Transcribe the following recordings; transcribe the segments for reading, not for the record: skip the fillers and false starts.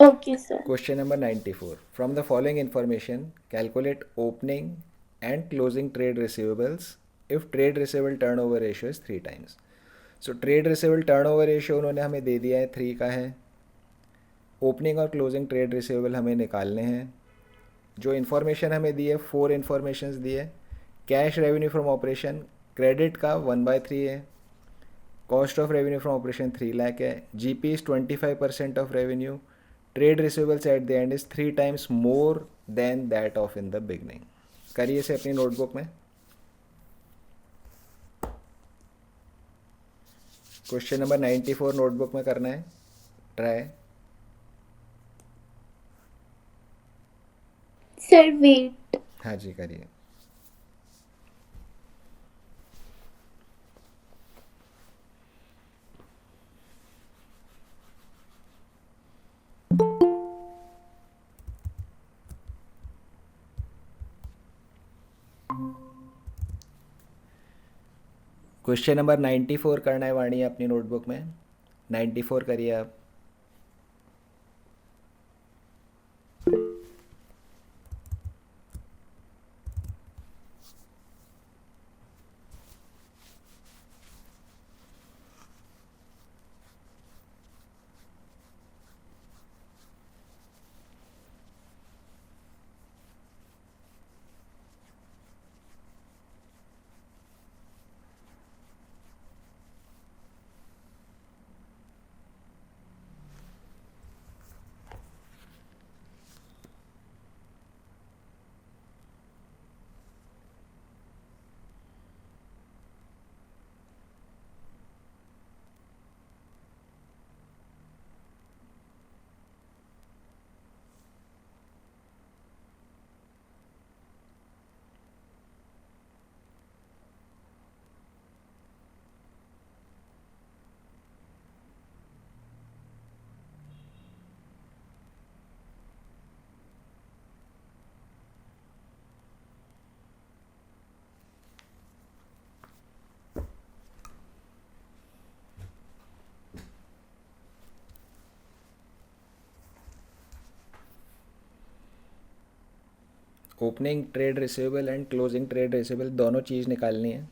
Okay, sir. Question number 94. From the following information, calculate opening and closing trade receivables if trade receivable turnover ratio is 3 times. So trade receivable turnover ratio उन्होंने हमें दे दिया है 3 का है. Opening और closing trade receivable हमें निकालने हैं. जो इन्फॉर्मेशन हमें दी है 4 इन्फॉर्मेशंस दी है. Cash revenue from operation credit का 1/3 है. Cost of revenue from operation 3 lakh है. GP is 25% of revenue. Trade receivables at the end is 3 times more than that of in the beginning. करिए इसे अपनी नोटबुक में. क्वेश्चन नंबर 94 नोटबुक में करना है. ट्राई. Sir, wait. हाँ जी करिए. क्वेश्चन नंबर 94 करना है वाणी अपनी नोटबुक में. 94 करिए आप. Opening trade receivable and closing trade receivable दोनों चीज़ निकालनी है.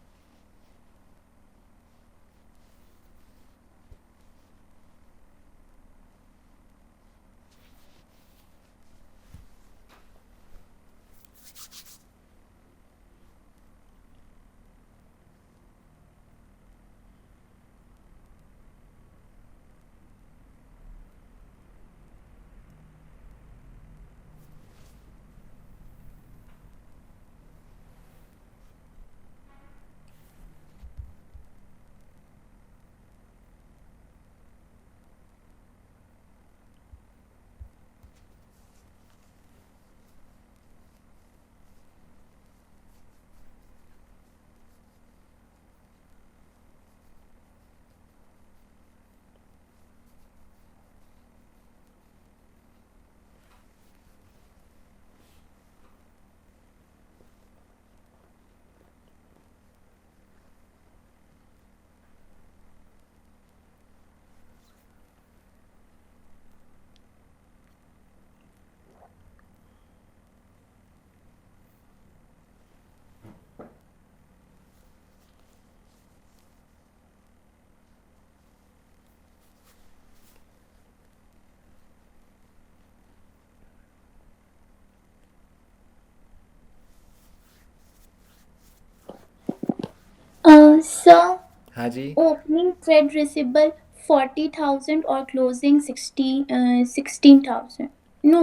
Sir, हाँ जी. opening trade receivable 40,000 or closing 16,000. No,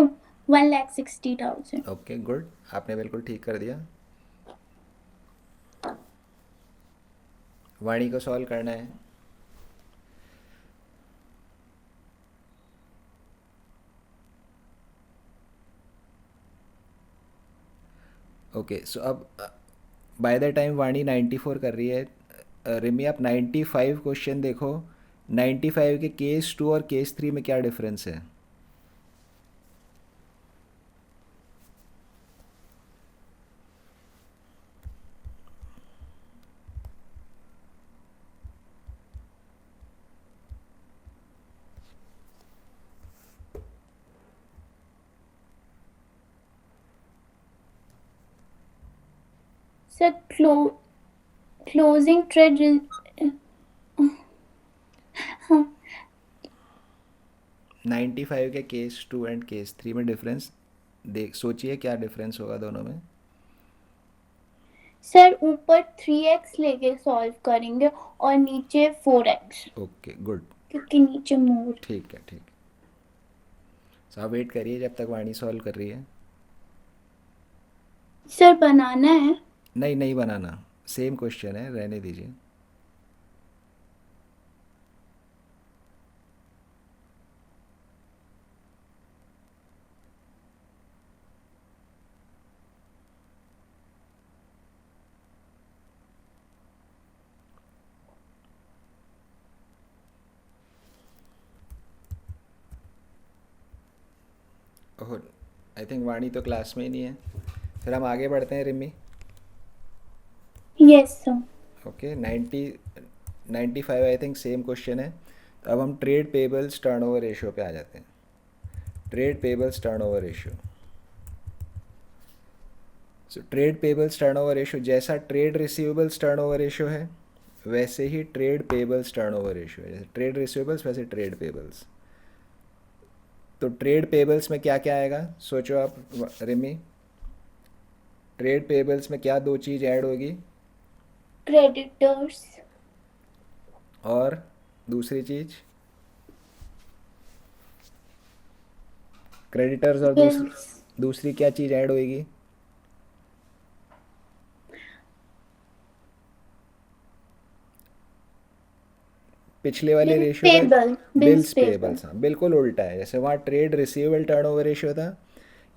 1,60,000. Okay good. आपने बिल्कुल ठीक कर दिया. वाणी को सॉल्व करना है. ओके सो अब बाय द टाइम वाणी 94 कर रही है. रिमी आप 95 क्वेश्चन देखो. 95 के केस 2 और केस 3 में क्या डिफरेंस है. सर क्लोजिंग ट्रेड 95 के केस 2 एंड केस 3 में डिफरेंस देख सोचिए क्या डिफरेंस होगा दोनों में। सर ऊपर 3x लेके सॉल्व करेंगे और नीचे 4x, ओके गुड, क्योंकि नीचे मोर। ठीक है ठीक है। सो आप वेट करिए जब तक वाणी सॉल्व कर रही है। सर बनाना है। नहीं नहीं बनाना, सेम क्वेश्चन है, रहने दीजिए। ओह, आई थिंक वाणी तो क्लास में ही नहीं है। फिर हम आगे बढ़ते हैं Rimi. Yes sir. Okay 95 I think same question है। तो अब हम ट्रेड पेबल्स टर्नओवर रेशियो पे आ जाते हैं। Trade payables turnover ratio. So trade payables turnover ratio जैसा ट्रेड रिसीवेबल्स टर्नओवर रेशियो है वैसे ही ट्रेड पेबल्स टर्नओवर रेशियो है। जैसे ट्रेड रिसीवेबल्स वैसे ट्रेड पेबल्स। तो ट्रेड पेबल्स में क्या क्या आएगा सोचो आप रिमी। ट्रेड पेबल्स में क्या दो चीज़ ऐड होगी? क्रेडिटर्स और दूसरी चीज़ क्रेडिटर्स, और बिल्स। दूसरी क्या चीज़ ऐड होगी? पिछले वाले बिल्स रेशियो का payable. Bills bills payable. Payables, हाँ बिल्कुल उल्टा है। जैसे वहाँ ट्रेड रिसीवेबल टर्नओवर रेशियो था,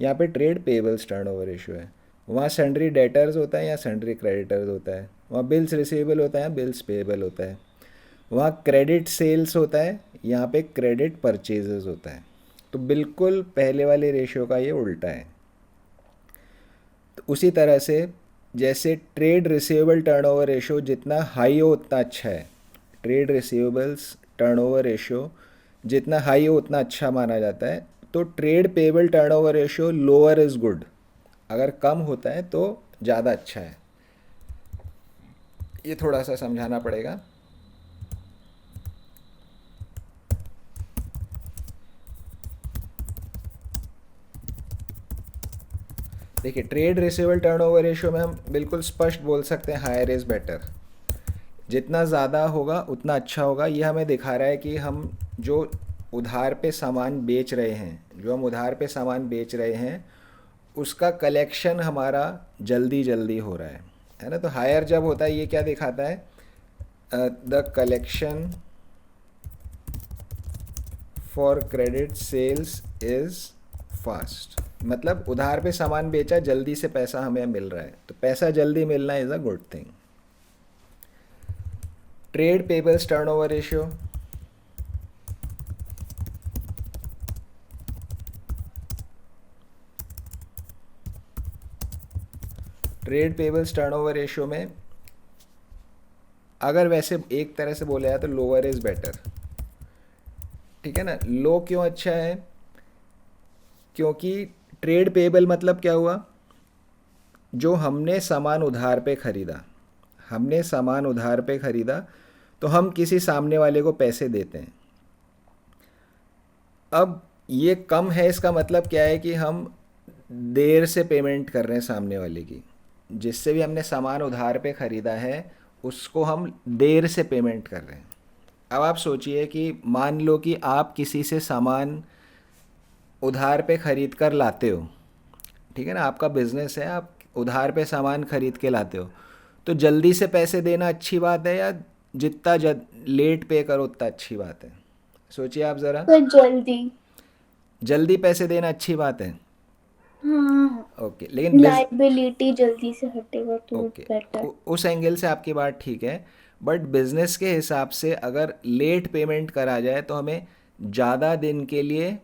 यहाँ पे ट्रेड पेबल्स टर्नओवर रेशियो है। वहाँ सन्ड्री डेटर्स होता है या सन्ड्री क्रेडिटर्स होता है। वहाँ बिल्स रिसीवेबल होता है, बिल्स पेबल होता है। वहाँ क्रेडिट सेल्स होता है, यहाँ पे क्रेडिट परचेजेस होता है। तो बिल्कुल पहले वाले रेशियो का ये उल्टा है। तो उसी तरह से जैसे ट्रेड रिसीवेबल टर्नओवर रेशियो जितना हाई हो उतना अच्छा है, ट्रेड रिसीवेबल्स टर्नओवर रेशियो जितना हाई हो उतना अच्छा माना जाता है। तो trade payable turnover ratio lower is good, अगर कम होता है तो ज़्यादा अच्छा है। ये थोड़ा सा समझाना पड़ेगा। देखिए ट्रेड रिसीवेबल टर्नओवर रेशियो में हम बिल्कुल स्पष्ट बोल सकते हैं हायर इज़ बेटर। जितना ज़्यादा होगा उतना अच्छा होगा। ये हमें दिखा रहा है कि हम जो उधार पे सामान बेच रहे हैं, जो हम उधार पे सामान बेच रहे हैं उसका कलेक्शन हमारा जल्दी जल्दी हो रहा है ना। तो हायर जब होता है ये क्या दिखाता है? The collection for credit sales is fast, मतलब उधार पे सामान बेचा, जल्दी से पैसा हमें मिल रहा है। तो पैसा जल्दी मिलना is a good thing. Trade payables turnover ratio, trade payables turnover ratio में अगर वैसे एक तरह से बोला जाए तो लोअर इज़ बेटर, ठीक है ना। लो क्यों अच्छा है? क्योंकि ट्रेड पेबल मतलब क्या हुआ? जो हमने सामान उधार पे ख़रीदा, हमने सामान उधार पे ख़रीदा तो हम किसी सामने वाले को पैसे देते हैं। अब ये कम है, इसका मतलब क्या है कि हम देर से पेमेंट कर रहे हैं सामने वाले की। जिससे भी हमने सामान उधार पे ख़रीदा है उसको हम देर से पेमेंट कर रहे हैं। अब आप सोचिए कि मान लो कि आप किसी से सामान उधार पे ख़रीद कर लाते हो, ठीक है ना, आपका बिजनेस है, आप उधार पे सामान खरीद के लाते हो। तो जल्दी से पैसे देना अच्छी बात है या जितना लेट पे करो उतना अच्छी बात है? सोचिए आप ज़रा। तो जल्दी। जल्दी पैसे देना अच्छी बात है। हाँ, ओके लेकिन लाइबिलिटी जल्दी से हटेगा तो ओके बेटर। उस एंगल से आपकी बात ठीक है। बट बिजनेस के हिसाब से अगर लेट पेमेंट करा जाए तो हमें ज़्यादा दिन के लिए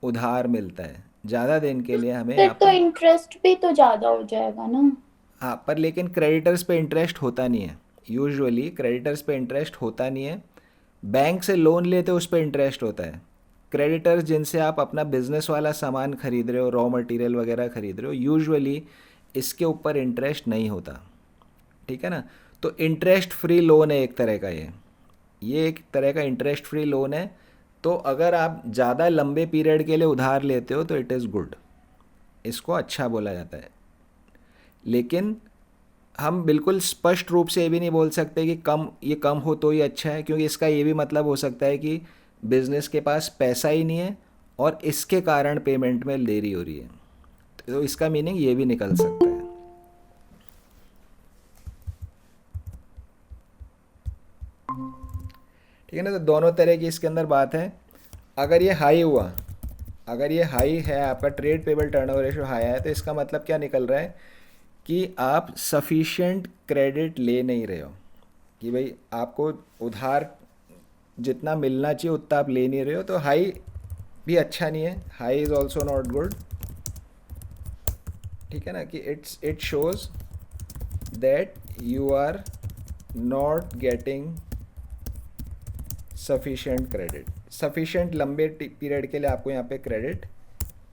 उधार मिलता है, ज़्यादा दिन के लिए हमें फिर तो आपको। इंटरेस्ट भी तो ज्यादा हो जाएगा ना। हाँ पर लेकिन क्रेडिटर्स पे इंटरेस्ट होता नहीं है। यूजुअली क्रेडिटर्स पे इंटरेस्ट होता नहीं है। बैंक से लोन लेते उस पर इंटरेस्ट होता है। क्रेडिटर्स जिनसे आप अपना बिजनेस वाला सामान खरीद रहे हो, रॉ मटेरियल वगैरह खरीद रहे हो, यूजुअली इसके ऊपर इंटरेस्ट नहीं होता। ठीक है ना। तो इंटरेस्ट फ्री लोन है एक तरह का, ये एक तरह का इंटरेस्ट फ्री लोन है। तो अगर आप ज़्यादा लंबे पीरियड के लिए उधार लेते हो तो इट इज़ गुड, इसको अच्छा बोला जाता है। लेकिन हम बिल्कुल स्पष्ट रूप से ये भी नहीं बोल सकते कि ये कम हो तो ही अच्छा है, क्योंकि इसका ये भी मतलब हो सकता है कि बिजनेस के पास पैसा ही नहीं है और इसके कारण पेमेंट में देरी हो रही है। तो इसका मीनिंग ये भी निकल सकता है। ठीक है ना। तो दोनों तरह की इसके अंदर बात है। अगर ये हाई हुआ, अगर ये हाई है, आपका trade payable turnover ratio high है, तो इसका मतलब क्या निकल रहा है कि आप सफिशिएंट क्रेडिट ले नहीं रहे हो, कि भाई आपको उधार जितना मिलना चाहिए उतना आप ले नहीं रहे हो। तो हाई भी अच्छा नहीं है, high is also not good. ठीक है ना, कि it shows that you are not getting sufficient credit, sufficient लंबे पीरियड के लिए आपको यहाँ पे क्रेडिट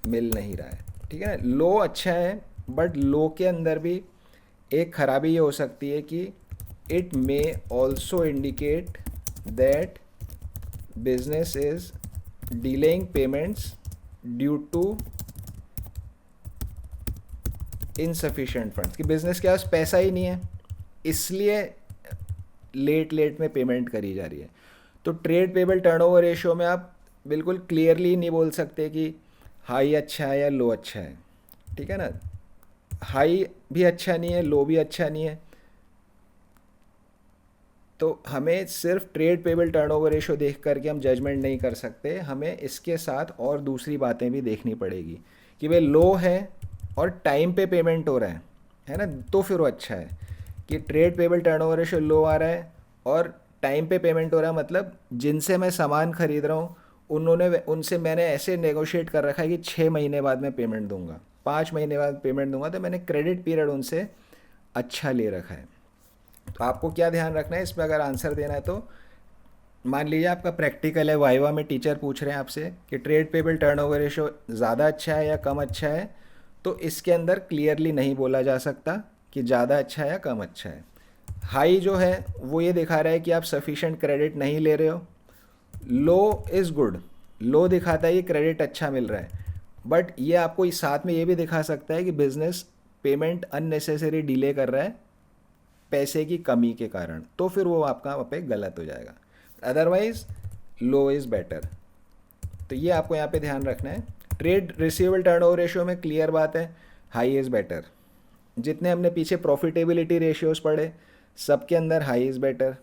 मिल नहीं रहा है। ठीक है ना। लो अच्छा है, बट लो के अंदर भी एक खराबी ये हो सकती है कि it may also indicate that business is delaying payments due to insufficient funds, कि बिजनेस के पास पैसा ही नहीं है इसलिए लेट में पेमेंट करी जा रही है। तो ट्रेड पेबल टर्नओवर रेशियो में आप बिल्कुल क्लियरली नहीं बोल सकते कि हाई अच्छा है या लो अच्छा है। ठीक है ना। हाई भी अच्छा नहीं है, लो भी अच्छा नहीं है। तो हमें सिर्फ ट्रेड पेबल टर्नओवर रेशियो देख करके हम जजमेंट नहीं कर सकते, हमें इसके साथ और दूसरी बातें भी देखनी पड़ेगी कि भाई लो है और टाइम पे पेमेंट हो रहा है ना, तो फिर वो अच्छा है। कि ट्रेड पेबल टर्नओवर रेशियो लो आ रहा है और टाइम पे पेमेंट हो रहा है, मतलब जिनसे मैं सामान खरीद रहा हूँ उनसे मैंने ऐसे नेगोशिएट कर रखा है कि 6 महीने बाद मैं पेमेंट दूंगा, 5 महीने बाद पेमेंट दूंगा, तो मैंने क्रेडिट पीरियड उनसे अच्छा ले रखा है। तो आपको क्या ध्यान रखना है इसमें अगर आंसर देना है तो, मान लीजिए आपका प्रैक्टिकल है, वाइवा में टीचर पूछ रहे हैं आपसे कि ट्रेड पेबल टर्नओवर रेशियो ज़्यादा अच्छा है या कम अच्छा है, तो इसके अंदर क्लियरली नहीं बोला जा सकता कि ज़्यादा अच्छा है या कम अच्छा है। हाई जो है वो ये दिखा रहा है कि आप सफिशिएंट क्रेडिट नहीं ले रहे हो। लो इज़ गुड, लो दिखाता है कि क्रेडिट अच्छा मिल रहा है, बट ये आपको इस साथ में ये भी दिखा सकता है कि बिजनेस पेमेंट अननेसेसरी डिले कर रहा है पैसे की कमी के कारण, तो फिर वो आपका वहाँ पे गलत हो जाएगा। Otherwise low is better. तो ये आपको यहाँ पे ध्यान रखना है। ट्रेड रिसीवेबल टर्नओवर रेशियो में क्लियर बात है, हाई इज़ बेटर। जितने हमने पीछे प्रॉफिटेबिलिटी रेशियोज पढ़े सबके अंदर high is better.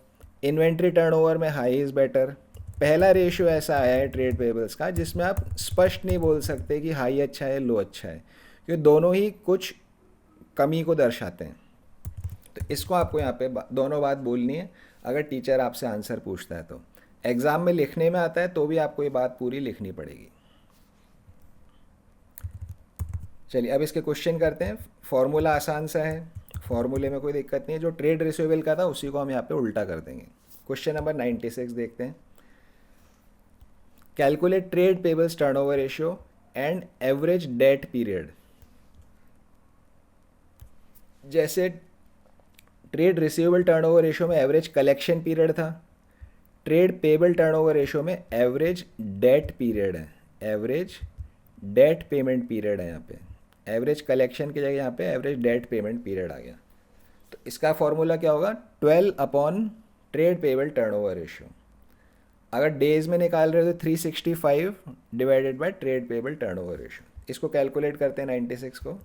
Inventory turnover में हाई इज़ बेटर। पहला रेशियो ऐसा आया है ट्रेड पेबल्स का जिसमें आप स्पष्ट नहीं बोल सकते कि हाई अच्छा है लो अच्छा है, क्योंकि दोनों ही कुछ कमी को दर्शाते हैं। तो इसको आपको यहाँ पे दोनों बात बोलनी है अगर टीचर आपसे आंसर पूछता है तो। एग्ज़ाम में लिखने में आता है तो भी आपको ये बात पूरी लिखनी पड़ेगी। चलिए अब इसके क्वेश्चन करते हैं। फॉर्मूला आसान सा है, फॉर्मूले में कोई दिक्कत नहीं है। जो ट्रेड रिसीवेबल का था उसी को हम यहाँ पे उल्टा कर देंगे। क्वेश्चन नंबर 96 देखते हैं। Calculate trade payables turnover ratio and average debt period. जैसे ट्रेड रिसीवेबल टर्नओवर रेशियो में एवरेज कलेक्शन पीरियड था, ट्रेड पेबल टर्नओवर रेशियो में एवरेज डेट पीरियड है, एवरेज डेट पेमेंट पीरियड है। यहाँ पे एवरेज कलेक्शन की जगह यहाँ पे एवरेज डेट पेमेंट पीरियड आ गया। तो इसका फॉर्मूला क्या होगा, 12 upon trade payable turnover ratio. अगर डेज में निकाल रहे हो तो 365 divided by trade payable turnover ratio. इसको कैलकुलेट करते हैं 96 को।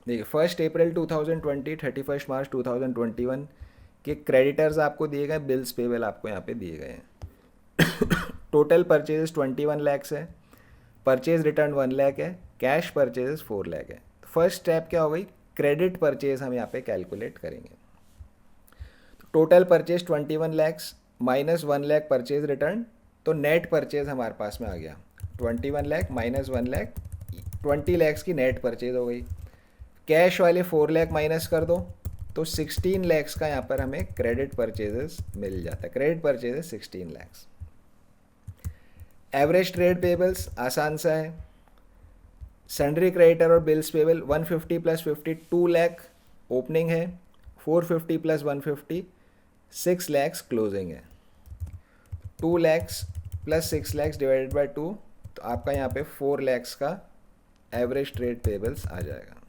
देखिए 1 अप्रैल 2020, 31 मार्च 2021 के क्रेडिटर्स आपको दिए गए, बिल्स पेबल आपको यहाँ पे दिए गए हैं। टोटल परचेजेस 21 लैक्स है, परचेज रिटर्न 1 लाख है, कैश परचेजेस 4 लाख है। फर्स्ट स्टेप क्या हो गई, क्रेडिट परचेज हम यहाँ पे कैलकुलेट करेंगे। तो total purchase 21 lakhs minus 1 lakh purchase return, तो नेट परचेज हमारे पास में आ गया 21 लाख माइनस 1 लाख, 20 लैक्स की नेट परचेज हो गई। कैश वाले 4 लाख माइनस कर दो तो 16 लैक्स का यहाँ पर हमें क्रेडिट परचेजेस मिल जाता है। Credit purchases 16 lakhs. Average trade pebbles आसान सा है, सन्ड्री क्रेडिटर और bills payable 150 plus 50 2 lakh opening है, 450 प्लस 150 6 लैक्स क्लोजिंग है। 2 lakhs plus 6 lakhs divided by 2, तो आपका यहाँ पे 4 लैक्स का एवरेज ट्रेड पेबल्स आ जाएगा।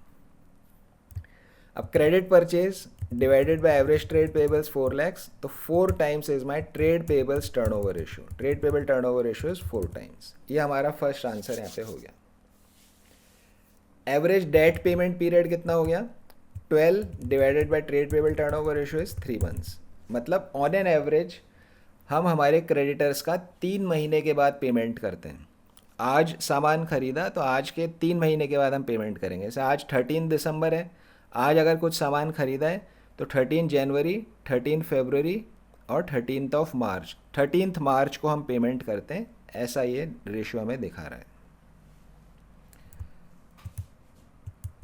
अब credit purchase divided by average trade pebbles 4 lakhs, तो 4 times is my trade payables turnover ratio. Trade payable turnover ratio is 4 times. ये हमारा फर्स्ट आंसर यहाँ पे हो गया। एवरेज डेट पेमेंट पीरियड कितना हो गया? 12 divided bye trade payable turnover ratio is 3 months. मतलब ऑन एन एवरेज हम हमारे क्रेडिटर्स का 3 महीने के बाद पेमेंट करते हैं। आज सामान खरीदा तो आज के 3 महीने के बाद हम पेमेंट करेंगे। जैसे आज 13 दिसंबर है, आज अगर कुछ सामान खरीदा है तो 13 जनवरी, 13 फरवरी और 13 ऑफ मार्च, 13 मार्च को हम पेमेंट करते हैं। ऐसा ये रेशियो हमें दिखा रहा है।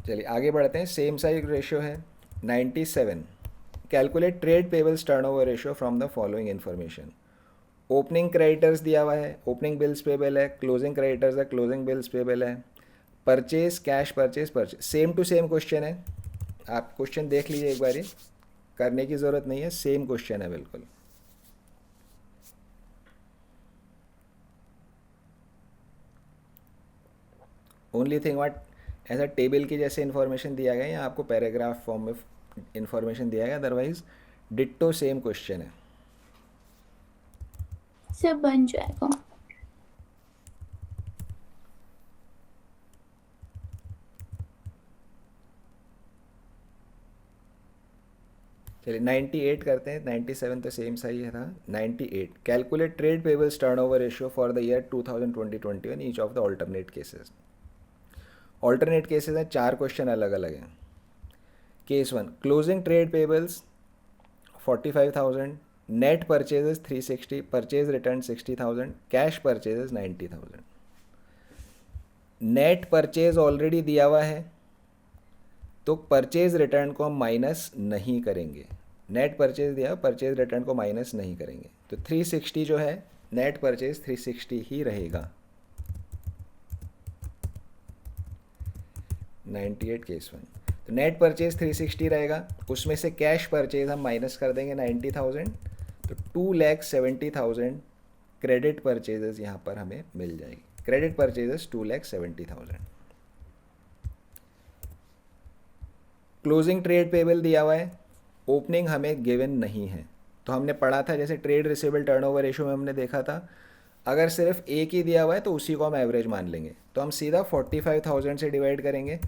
चलिए आगे बढ़ते हैं। सेम साइज रेशियो है 97। Calculate trade payables turnover ratio from the following information. Opening creditors दिया हुआ है, ओपनिंग बिल्स पेबल है, क्लोजिंग क्रेडिटर्स है, क्लोजिंग बिल्स पेबल है, purchase cash purchase purchase. Same to same question है, आप क्वेश्चन देख लीजिए एक बारी, करने की ज़रूरत नहीं है, सेम क्वेश्चन है बिल्कुल। ओनली थिंग व्हाट, ऐसा टेबल की जैसे इन्फॉर्मेशन दिया गया है या आपको पैराग्राफ फॉर्म में इन्फॉर्मेशन दिया गया, अदरवाइज डिट्टो सेम क्वेश्चन है। से बन जाएगा। चलिए 98 करते हैं, 97 तो सेम सही है था। 98 calculate trade payables turnover ratio for the year 2020-21 each of the alternate cases. Alternate cases हैं, 4 क्वेश्चन अलग अलग हैं। Case 1, closing trade pebbles 45,000, net purchases 360, purchase return 60,000, cash purchases 90,000। Net purchase already दिया हुआ है तो परचेज रिटर्न को हम माइनस नहीं करेंगे। नेट परचेज दिया, परचेज रिटर्न को माइनस नहीं करेंगे, तो 360 जो है नेट परचेज 360 ही रहेगा। 98 केस 1, तो नेट परचेज 360 रहेगा, उसमें से कैश परचेज हम माइनस कर देंगे 90,000, तो 2,70,000 क्रेडिट परचेजेस यहाँ पर हमें मिल जाएगी। Credit purchases 2,70,000। Closing trade payable दिया हुआ है, ओपनिंग हमें गिवन नहीं है, तो हमने पढ़ा था जैसे ट्रेड रिसीवेबल टर्नओवर रेशियो में हमने देखा था, अगर सिर्फ एक ही दिया हुआ है तो उसी को हम एवरेज मान लेंगे। तो हम सीधा 45,000 से डिवाइड करेंगे,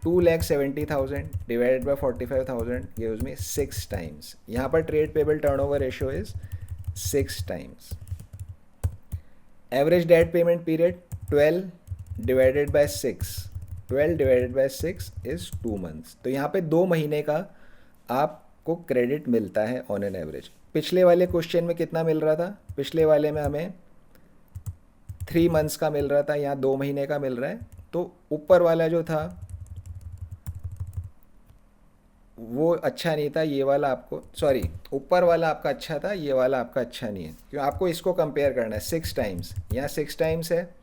2,70,000 divided by 45,000 gives me 6 times. यहाँ पर trade payable turnover ratio is 6 times. Average debt payment period 12 divided by 6, 12 divided by 6 is 2 months. तो यहाँ पे 2 महीने का आपको क्रेडिट मिलता है ऑन एन एवरेज। पिछले वाले क्वेश्चन में कितना मिल रहा था? पिछले वाले में हमें 3 मंथ्स का मिल रहा था, यहाँ 2 महीने का मिल रहा है। तो ऊपर वाला जो था वो अच्छा नहीं था, ये वाला आपको, सॉरी, ऊपर वाला आपका अच्छा था, ये वाला आपका अच्छा नहीं है, क्यों? आपको इसको कंपेयर करना है। 6 टाइम्स, यहाँ 6 टाइम्स है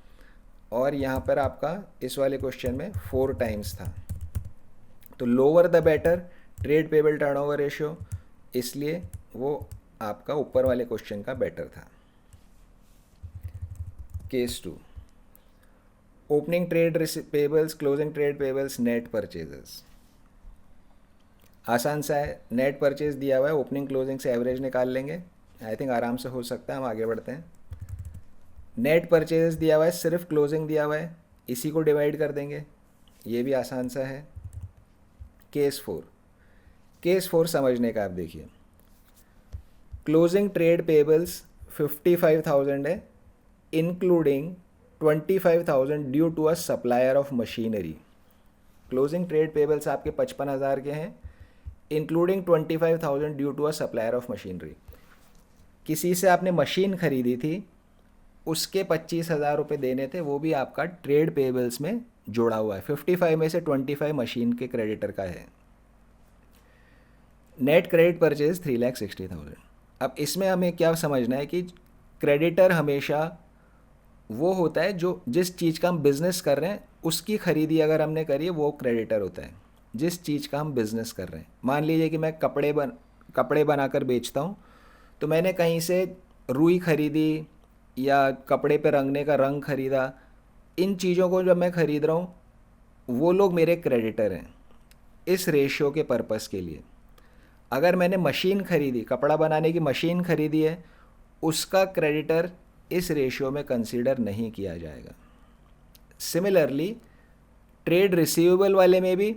और यहाँ पर आपका इस वाले क्वेश्चन में 4 टाइम्स था। तो lower the better trade payable turnover ratio, इसलिए वो आपका ऊपर वाले क्वेश्चन का बेटर था। Case 2, opening trade payables, closing trade pebbles, net purchases. आसान सा है, नेट परचेज दिया हुआ है, ओपनिंग क्लोजिंग से एवरेज निकाल लेंगे, आई थिंक आराम से हो सकता है। हम आगे बढ़ते हैं। नेट परचेज दिया हुआ है, सिर्फ क्लोजिंग दिया हुआ है, इसी को डिवाइड कर देंगे, ये भी आसान सा है। केस 4, केस 4 समझने का आप देखिए, क्लोजिंग ट्रेड पेबल्स 55,000 है, including 25,000 due to a supplier of machinery. Closing trade payables आपके 55,000 के हैं, including 25,000 due to a supplier of machinery. किसी से आपने मशीन खरीदी थी, उसके 25,000 रुपये देने थे, वो भी आपका ट्रेड पेबल्स में जोड़ा हुआ है। 55 में से 25 मशीन के क्रेडिटर का है। Net credit purchase 3,60,000। अब इसमें हमें क्या समझना है कि क्रेडिटर हमेशा वो होता है जो जिस चीज़ का हम बिज़नेस कर रहे हैं उसकी खरीदी अगर हमने करी है वो क्रेडिटर होता है। जिस चीज़ का हम बिज़नेस कर रहे हैं, मान लीजिए कि मैं कपड़े बनाकर बेचता हूँ, तो मैंने कहीं से रुई खरीदी या कपड़े पे रंगने का रंग खरीदा, इन चीज़ों को जब मैं खरीद रहा हूँ वो लोग मेरे क्रेडिटर हैं इस रेशियो के पर्पस के लिए। अगर मैंने मशीन खरीदी, कपड़ा बनाने की मशीन खरीदी है, उसका क्रेडिटर इस रेशियो में कंसीडर नहीं किया जाएगा। सिमिलरली ट्रेड रिसीवेबल वाले में भी,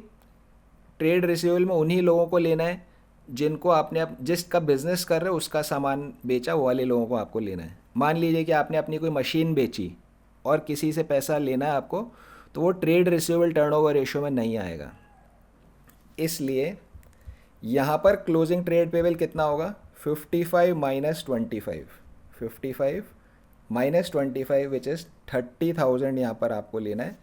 ट्रेड रिसीवेबल में उन्हीं लोगों को लेना है जिनको आपने जिसका बिजनेस कर रहे हो उसका सामान बेचा, वो वाले लोगों को आपको लेना है। मान लीजिए कि आपने अपनी कोई मशीन बेची और किसी से पैसा लेना है आपको, तो वो ट्रेड रिसीवेबल टर्नओवर रेशियो में नहीं आएगा। इसलिए यहाँ पर क्लोजिंग ट्रेड पेबल कितना होगा, 55 माइनस 25, 55 माइनस 25 विच इज़ 30,000 यहाँ पर आपको लेना है।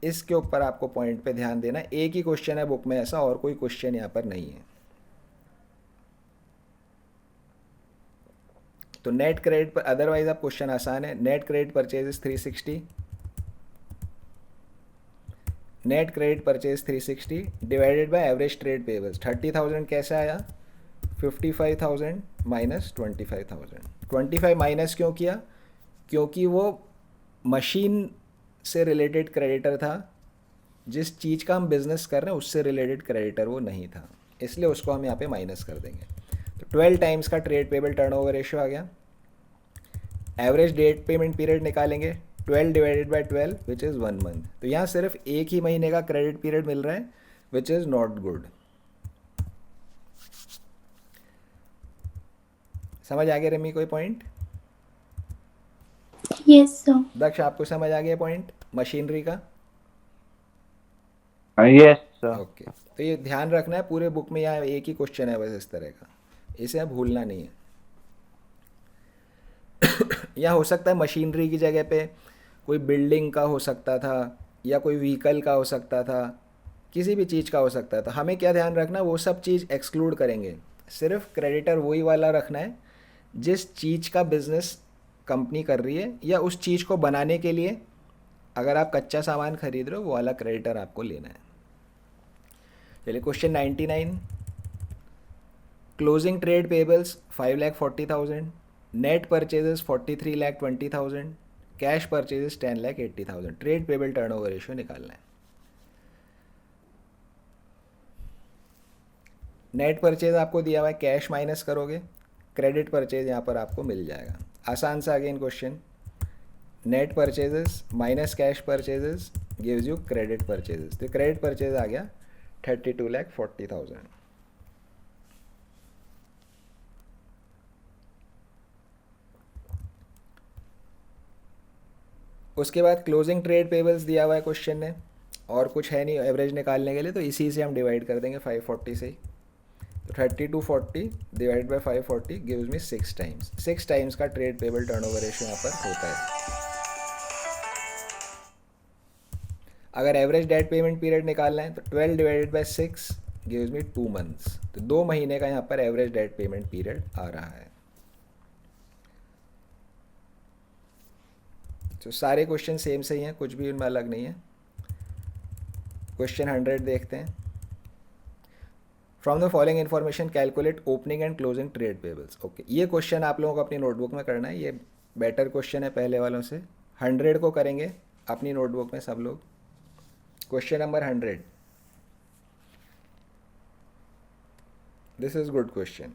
इसके ऊपर आपको पॉइंट पे ध्यान देना है। एक ही क्वेश्चन है बुक में ऐसा, और कोई क्वेश्चन यहाँ पर नहीं है। तो नेट क्रेडिट पर अदरवाइज आप क्वेश्चन आसान है। Net credit purchase 360, net credit purchase 360 divided by average trade pebbles 30,000 कैसे आया, 55,000 माइनस 25,000। 25 माइनस क्यों किया, क्योंकि वो मशीन से रिलेटेड क्रेडिटर था, जिस चीज़ का हम बिज़नेस कर रहे हैं उससे रिलेटेड क्रेडिटर वो नहीं था, इसलिए उसको हम यहाँ पे माइनस कर देंगे। तो 12 टाइम्स का ट्रेड पेबल टर्नओवर रेशियो आ गया। एवरेज डेट पेमेंट पीरियड निकालेंगे, 12 divided by 12 which is 1 month. तो यहाँ सिर्फ एक ही महीने का क्रेडिट पीरियड मिल रहा है विच इज़ नॉट गुड। समझ आ गया रमी कोई पॉइंट? Yes sir. दक्ष आपको समझ आ गया पॉइंट मशीनरी का? Yes sir. ओके, तो ये ध्यान रखना है, पूरे बुक में यहाँ एक ही क्वेश्चन है बस इस तरह का, इसे भूलना नहीं है। या हो सकता है मशीनरी की जगह पे कोई बिल्डिंग का हो सकता था, या कोई व्हीकल का हो सकता था, किसी भी चीज़ का हो सकता था। हमें क्या ध्यान रखना है, वो सब चीज़ एक्सक्लूड करेंगे, सिर्फ क्रेडिटर वही वाला रखना है जिस चीज़ का बिजनेस कंपनी कर रही है, या उस चीज़ को बनाने के लिए अगर आप कच्चा सामान खरीद रहे हो वो वाला क्रेडिटर आपको लेना है। चलिए question 99, closing trade pebbles 5,40,000, net purchases 43,20,000, cash purchases 10,80,000। Trade payable turnover ratio निकालना है। नेट परचेज आपको दिया हुआ है, कैश माइनस करोगे, क्रेडिट परचेज यहाँ पर आपको मिल जाएगा। आसान सा again question, net purchases minus cash purchases gives you credit purchases. तो क्रेडिट परचेज आ गया 32,40,000। उसके बाद क्लोजिंग ट्रेड पेबल्स दिया हुआ है क्वेश्चन ने, और कुछ है नहीं एवरेज निकालने के लिए, तो इसी से हम डिवाइड कर देंगे 540 से। तो 3240 divide by 540 gives me 6 times. 6 times का ट्रेड पेबल टर्नओवर रेशियो यहाँ पर होता है। अगर एवरेज डेट पेमेंट पीरियड निकालना है तो 12 divided by 6 gives me 2 months. तो 2 महीने का यहाँ पर एवरेज डेट पेमेंट पीरियड आ रहा है। तो सारे क्वेश्चन सेम सही हैं, कुछ भी उनमें अलग नहीं है। क्वेश्चन 100 देखते हैं। From the following information calculate opening and closing trade pebbles. Okay, ये क्वेश्चन आप लोगों को अपनी नोटबुक में करना है, ये बेटर क्वेश्चन है पहले वालों से। 100 को करेंगे अपनी नोटबुक में सब लोग। Question number 100, this is good question.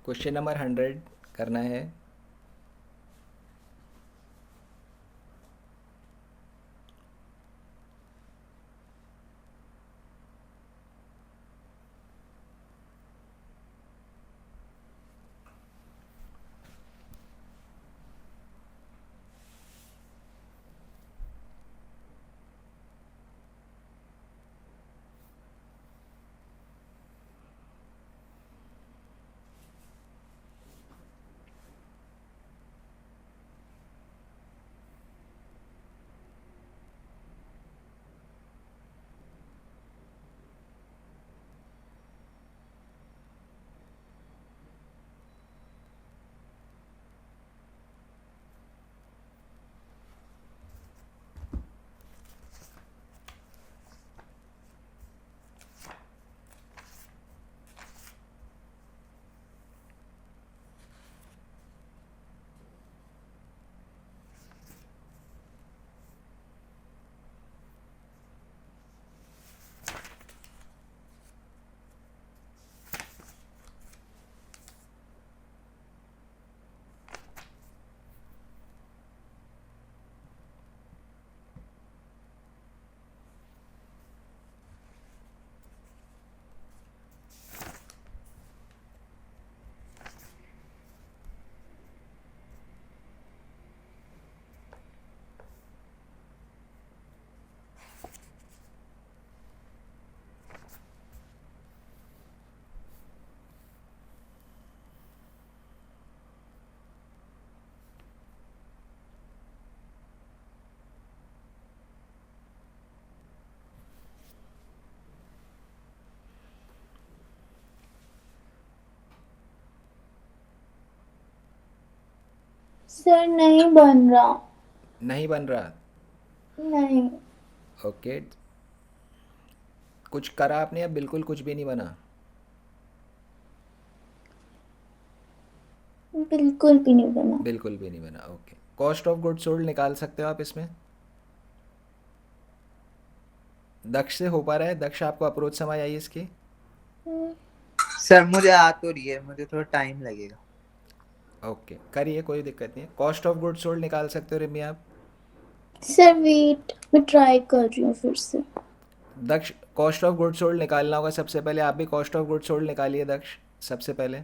Question number 100 करना है। सर नहीं बन रहा। नहीं बन रहा? नहीं। ओके। कुछ करा आपने या बिल्कुल कुछ भी नहीं बना? बिल्कुल भी नहीं बना। बिल्कुल भी नहीं बना, okay. Cost of good sold निकाल सकते हो आप इसमें? दक्ष से हो पा रहा है? दक्ष, आपको अप्रोच समझ आई इसकी? सर मुझे आ तो रही है, मुझे थोड़ा टाइम लगेगा। ओके, करिए, कोई दिक्कत नहीं है। कॉस्ट ऑफ गुड सोल्ड निकाल सकते हो रिमी आप? सर वेट, मैं ट्राई कर रही हूँ फिर से। दक्ष, कॉस्ट ऑफ गुड सोल्ड निकालना होगा सबसे पहले। आप भी कॉस्ट ऑफ गुड सोल्ड निकालिए दक्ष, सबसे पहले।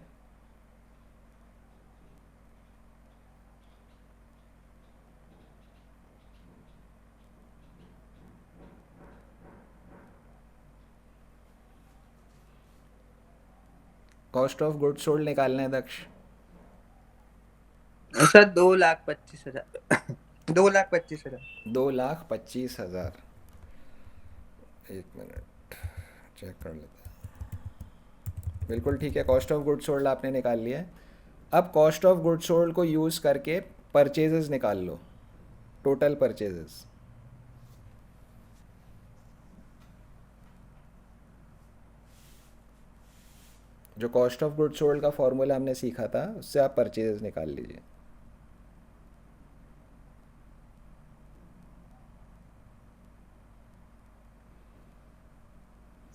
कॉस्ट ऑफ गुड सोल्ड निकालना है दक्ष। सर 2,25,000 2,25,000। 2,25,000। एक मिनट, चेक कर लेते हैं। बिल्कुल ठीक है, कॉस्ट ऑफ गुड सोल्ड आपने निकाल लिया है। अब कॉस्ट ऑफ गुड सोल्ड को यूज़ करके परचेजेस निकाल लो, टोटल परचेजेस। जो कॉस्ट ऑफ गुड सोल्ड का फॉर्मूला हमने सीखा था, उससे आप परचेजेस निकाल लीजिए।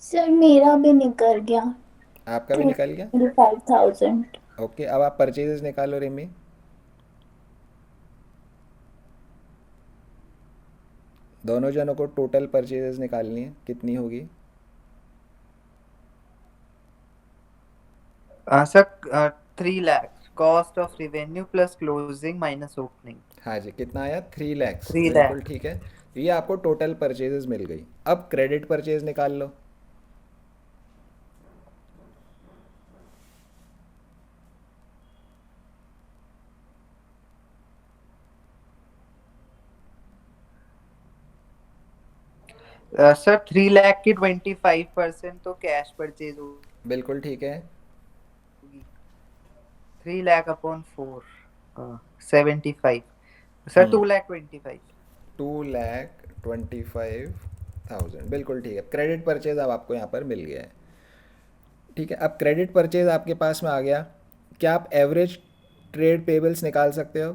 सर मेरा भी निकल गया। आपका भी निकल गया? 25,000। ओके, अब आप परचेजेस निकालो रिमी। दोनों जनों को टोटल परचेजेस निकालनी है, कितनी होगी? Sir 3 lakh cost of revenue plus closing minus opening. हाँ जी, कितना आया? 3 लैक्स, 3 लाख। बिल्कुल ठीक है। तो ये आपको टोटल परचेजेस मिल गई। अब क्रेडिट परचेज निकाल लो। सर 3 लाख की 25% तो कैश परचेज होगी। बिल्कुल ठीक है। 3 लाख अपॉन 4 75। सर 2,25,000। 2,25,000, बिल्कुल ठीक है। क्रेडिट परचेज अब आपको यहाँ पर मिल गया है। ठीक है, अब क्रेडिट परचेज आपके पास में आ गया। क्या आप एवरेज ट्रेड पेबल्स निकाल सकते हो?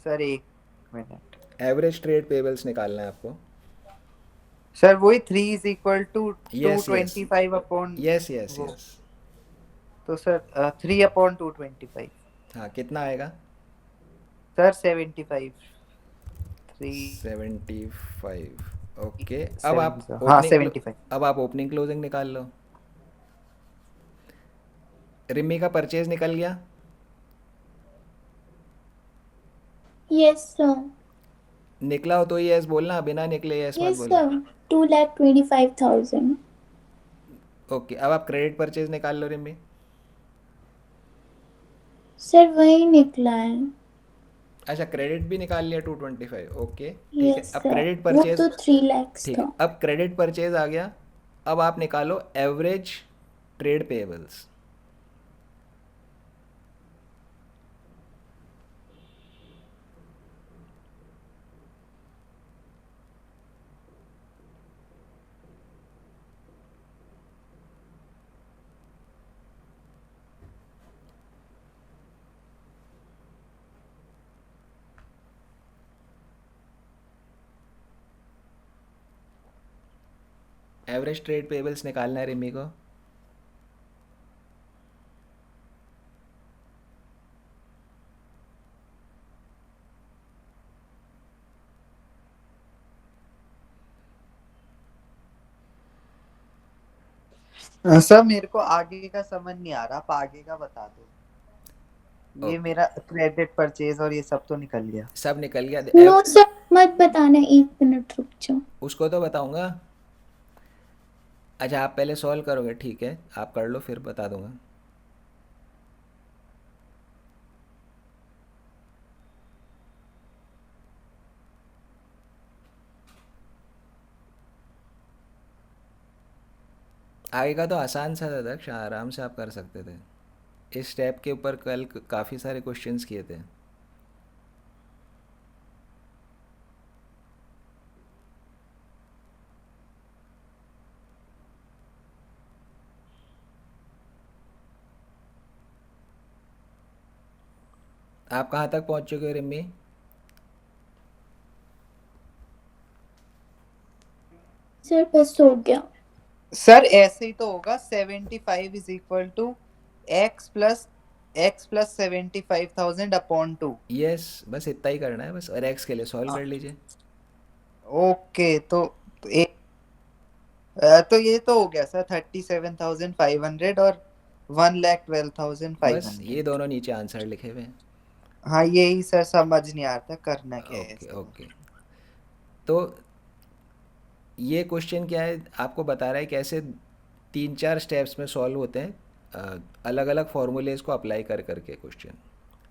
Sir 1 minute. Average trade payables निकालना है आपको। सर वही 3 is equal to yes yes 225 upon yes yes वो, यस। तो सर 3 अपॉन 225। हाँ, कितना आएगा? सर 75। 3 75। ओके, अब आप 70, हाँ ओपनिंग 75। अब आप ओपनिंग क्लोजिंग निकाल लो। रिमी का परचेज निकल गया। Yes sir. निकला हो तो यस बोलना, बिना निकले यस मत यस बोलना। सर, 2,25,000। ओके, अब आप क्रेडिट परचेज निकाल लो रिमी। सर वही निकला है। अच्छा, क्रेडिट भी निकाल लिया 225। ओके ठीक है, यस अब सर, क्रेडिट वो परचेज। तो 3 lakhs ठीक है, था। अब क्रेडिट परचेज आ गया। अब आप निकालो average trade payables. Average trade payables निकालना है रिमी को। सर मेरे को आगे का समझ नहीं आ रहा, आप आगे का बता दो। ये ओके, मेरा क्रेडिट परचेज और ये सब तो निकल गया। सब निकल गया। नो सर, मत बताना, 1 मिनट रुक जाओ। उसको तो बताऊंगा। अच्छा, आप पहले सॉल्व करोगे, ठीक है, आप कर लो फिर बता दूंगा। आगे का तो आसान सा था दक्ष, आराम से आप कर सकते थे। इस स्टेप के ऊपर कल काफ़ी सारे क्वेश्चंस किए थे। आप कहाँ तक पहुँच चुके हो रिम्मी? सर बस हो गया। सर ऐसे ही तो होगा, 75 is equal to X plus 75,000 upon 2। Yes, बस इतना ही करना है बस, और एक्स के लिए सॉल्व कर लीजिए। ओके तो ये तो हो गया सर, 37,500 और 1,12,500। बस ये दोनों नीचे आंसर लिखे हुए हैं। हाँ यही सर समझ नहीं आता करना क्या है ओके इसका। ओके। तो ये क्वेश्चन क्या है, आपको बता रहा है कैसे 3-4 स्टेप्स में सॉल्व होते हैं, अलग अलग फार्मूलेज को अप्लाई कर करके क्वेश्चन।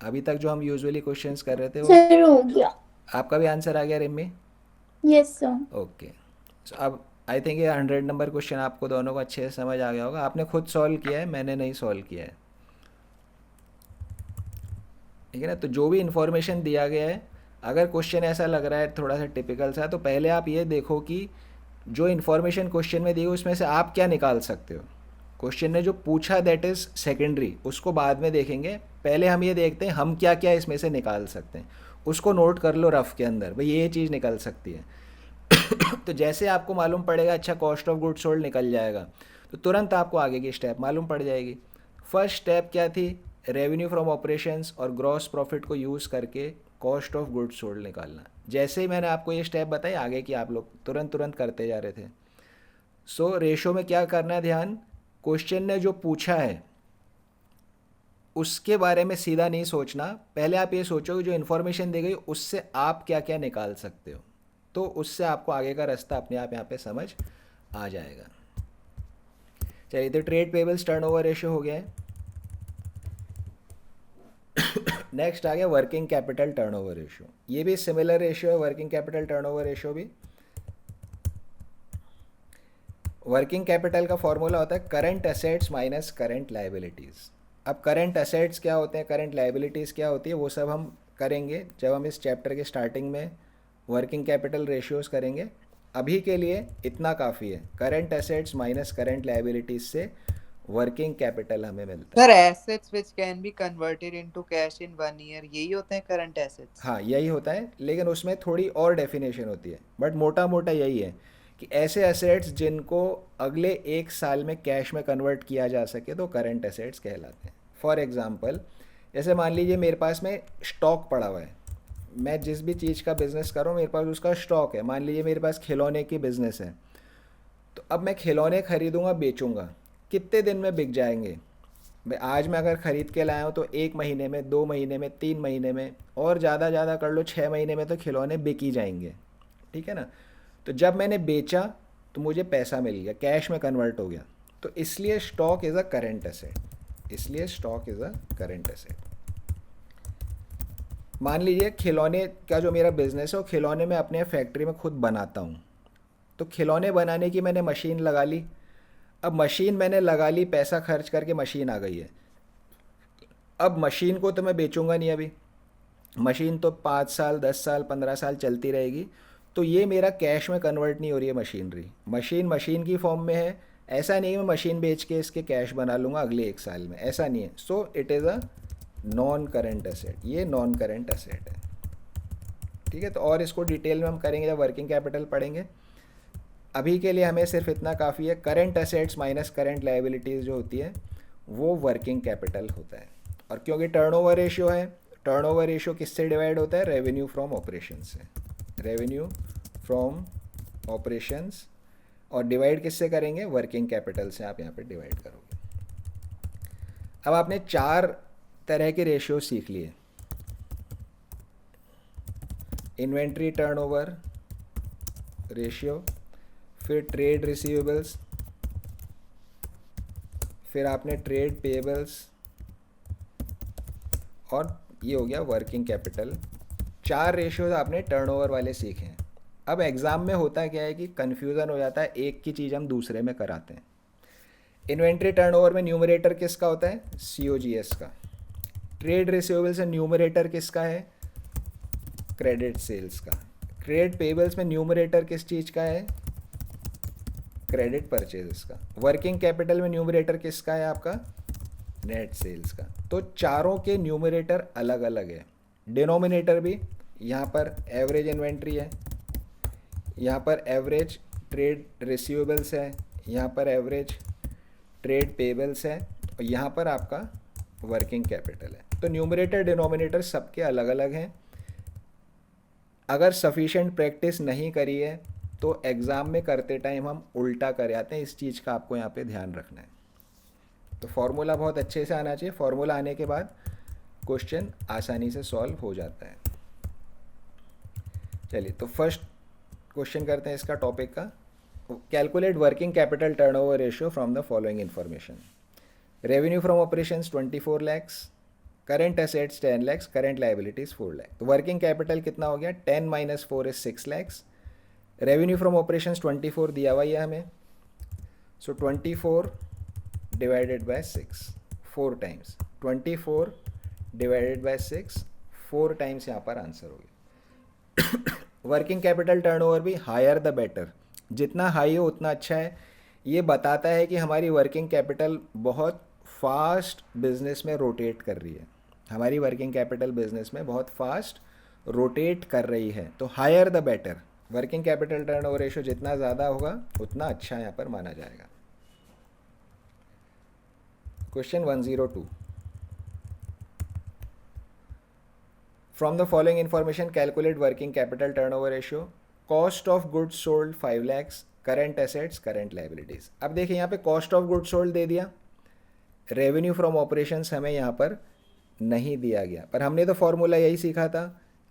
अभी तक जो हम यूजुअली क्वेश्चंस कर रहे थे वो। सर हो गया। आपका भी आंसर आ गया Rimmi? Yes sir. Okay. So अब आई थिंक ये 100 नंबर क्वेश्चन आपको दोनों को अच्छे से समझ आ गया होगा। आपने खुद सॉल्व किया है, मैंने नहीं सॉल्व किया है, ठीक है ना। तो जो भी इन्फॉर्मेशन दिया गया है, अगर क्वेश्चन ऐसा लग रहा है थोड़ा सा टिपिकल सा, तो पहले आप ये देखो कि जो इन्फॉर्मेशन क्वेश्चन में दी है उसमें से आप क्या निकाल सकते हो। क्वेश्चन ने जो पूछा दैट इज़ सेकेंडरी, उसको बाद में देखेंगे। पहले हम ये देखते हैं हम क्या क्या इसमें से निकाल सकते हैं। उसको नोट कर लो रफ के अंदर, भाई ये चीज़ निकल सकती है। तो जैसे आपको मालूम पड़ेगा, अच्छा कॉस्ट ऑफ गुड्स सोल्ड निकल जाएगा, तो तुरंत आपको आगे की स्टेप मालूम पड़ जाएगी। फर्स्ट स्टेप क्या थी? रेवेन्यू फ्रॉम ऑपरेशंस और ग्रॉस प्रॉफिट को यूज़ करके कॉस्ट ऑफ गुड्स सोल्ड निकालना। जैसे ही मैंने आपको ये स्टेप बताई, आगे की आप लोग तुरंत तुरंत करते जा रहे थे। सो रेशो में क्या करना है, ध्यान, क्वेश्चन ने जो पूछा है उसके बारे में सीधा नहीं सोचना। पहले आप ये सोचो कि जो इन्फॉर्मेशन दी गई उससे आप क्या क्या निकाल सकते हो, तो उससे आपको आगे का रास्ता अपने आप यहाँ पे समझ आ जाएगा। चलिए, तो ट्रेड पेबल्स टर्नओवर रेशियो हो गया है। नेक्स्ट आ गया वर्किंग कैपिटल टर्नओवर रेशियो। ये भी सिमिलर रेशियो है, वर्किंग कैपिटल टर्नओवर रेशियो भी। वर्किंग कैपिटल का फॉर्मूला होता है current assets minus current liabilities. अब करंट एसेट्स क्या होते हैं, करंट लाइबिलिटीज़ क्या होती है, वो सब हम करेंगे जब हम इस चैप्टर के स्टार्टिंग में वर्किंग कैपिटल रेशियोज करेंगे। अभी के लिए इतना काफ़ी है, current assets minus current liabilities से वर्किंग कैपिटल हमें मिलता है। Sir assets which can be converted into cash in 1 year, यही होते हैं करंट एसेट्स। हाँ, यही होता है, लेकिन उसमें थोड़ी और डेफिनेशन होती है, बट मोटा मोटा यही है कि ऐसे एसेट्स जिनको अगले एक साल में कैश में कन्वर्ट किया जा सके तो करंट एसेट्स कहलाते हैं। फॉर एग्ज़ाम्पल, जैसे मान लीजिए मेरे पास में स्टॉक पड़ा हुआ है, मैं जिस भी चीज़ का बिज़नेस कर रहा हूँ मेरे पास उसका स्टॉक है। मान लीजिए मेरे पास खिलौने की बिज़नेस है, तो अब मैं खिलौने खरीदूँगा बेचूँगा, कितने दिन में बिक जाएंगे? भाई आज मैं अगर ख़रीद के लाया हूँ तो 1 महीने में, 2 महीने में, 3 महीने में, और ज़्यादा कर लो 6 महीने में तो खिलौने बिक ही जाएंगे। ठीक है ना? तो जब मैंने बेचा तो मुझे पैसा मिल गया, कैश में कन्वर्ट हो गया। तो इसलिए stock is a current asset, इसलिए stock is a current asset. मान लीजिए खिलौने का जो मेरा बिज़नेस है वो खिलौने मैं अपने फैक्ट्री में खुद बनाता हूँ, तो खिलौने बनाने की मैंने मशीन लगा ली। अब मशीन मैंने लगा ली, पैसा खर्च करके मशीन आ गई है। अब मशीन को तो मैं बेचूंगा नहीं अभी, मशीन तो 5 साल 10 साल 15 साल चलती रहेगी, तो ये मेरा कैश में कन्वर्ट नहीं हो रही है मशीनरी। मशीन मशीन की फॉर्म में है, ऐसा नहीं है मैं मशीन बेच के इसके कैश बना लूँगा अगले एक साल में, ऐसा नहीं है। So it is a non current asset, ये नॉन करेंट एसेट है। ठीक है, तो और इसको डिटेल में हम करेंगे जब वर्किंग कैपिटल पढ़ेंगे। अभी के लिए हमें सिर्फ इतना काफ़ी है, current assets minus current liabilities जो होती है वो वर्किंग कैपिटल होता है। और क्योंकि टर्नओवर रेशियो है, टर्नओवर रेशियो किससे डिवाइड होता है? रेवेन्यू फ्रॉम ऑपरेशन से, रेवेन्यू फ्रॉम ऑपरेशंस। और डिवाइड किससे करेंगे? वर्किंग कैपिटल से आप यहाँ पे डिवाइड करोगे। अब आपने 4 तरह के रेशियो सीख लिए, इन्वेंट्री टर्नओवर रेशियो, फिर ट्रेड रिसीवेबल्स, फिर आपने ट्रेड पेएबल्स, और ये हो गया वर्किंग कैपिटल। 4 रेशियोज आपने टर्नओवर वाले सीखे हैं। अब एग्ज़ाम में होता क्या है कि कन्फ्यूज़न हो जाता है, एक की चीज़ हम दूसरे में कराते हैं। इन्वेंट्री टर्नओवर में न्यूमरेटर किसका होता है? COGS का। ट्रेड रिसीवेबल्स में न्यूमरेटर किसका है? क्रेडिट सेल्स का। ट्रेड पेएबल्स में न्यूमरेटर किस चीज़ का है? क्रेडिट परचेजेस का। वर्किंग कैपिटल में न्यूमरेटर किसका है आपका? नेट सेल्स का। तो चारों के न्यूमरेटर अलग अलग है। डिनोमिनेटर भी, यहाँ पर एवरेज इन्वेंट्री है, यहाँ पर एवरेज ट्रेड रिसीवेबल्स है, यहाँ पर एवरेज ट्रेड पेएबल्स है, और यहाँ पर आपका वर्किंग कैपिटल है। तो न्यूमरेटर डिनोमिनेटर सबके अलग अलग हैं। अगर सफिशेंट प्रैक्टिस नहीं करी है तो एग्ज़ाम में करते टाइम हम उल्टा कर आते हैं, इस चीज़ का आपको यहाँ पे ध्यान रखना है। तो फॉर्मूला बहुत अच्छे से आना चाहिए, फॉर्मूला आने के बाद क्वेश्चन आसानी से सॉल्व हो जाता है। चलिए, तो फर्स्ट क्वेश्चन करते हैं इसका टॉपिक का। Calculate working capital turnover ratio from the following information. Revenue from operations 24 lakhs, current assets 10 lakhs, current liabilities 4 lakhs. तो वर्किंग कैपिटल कितना हो गया? 10 minus 4 is 6 lakhs. Revenue from operations 24 दिया हुआ है हमें, सो 24 divided by 6, 4 times. 24 divided by 6, 4 times यहाँ पर आंसर हो गया। वर्किंग कैपिटल टर्नओवर भी हायर द बेटर, जितना हाई हो उतना अच्छा है। ये बताता है कि हमारी वर्किंग कैपिटल बहुत फास्ट बिजनेस में रोटेट कर रही है, हमारी वर्किंग कैपिटल बिजनेस में बहुत फास्ट रोटेट कर रही है। तो higher the better, working capital turnover ratio जितना ज़्यादा होगा उतना अच्छा यहाँ पर माना जाएगा। Question 102, from the following information calculate working capital turnover ratio. Cost of goods sold 5 lakhs, current assets, current liabilities. अब देखिए यहाँ पे कॉस्ट ऑफ गुड्स सोल्ड दे दिया, रेवेन्यू फ्रॉम ऑपरेशंस हमें यहाँ पर नहीं दिया गया, पर हमने तो फॉर्मूला यही सीखा था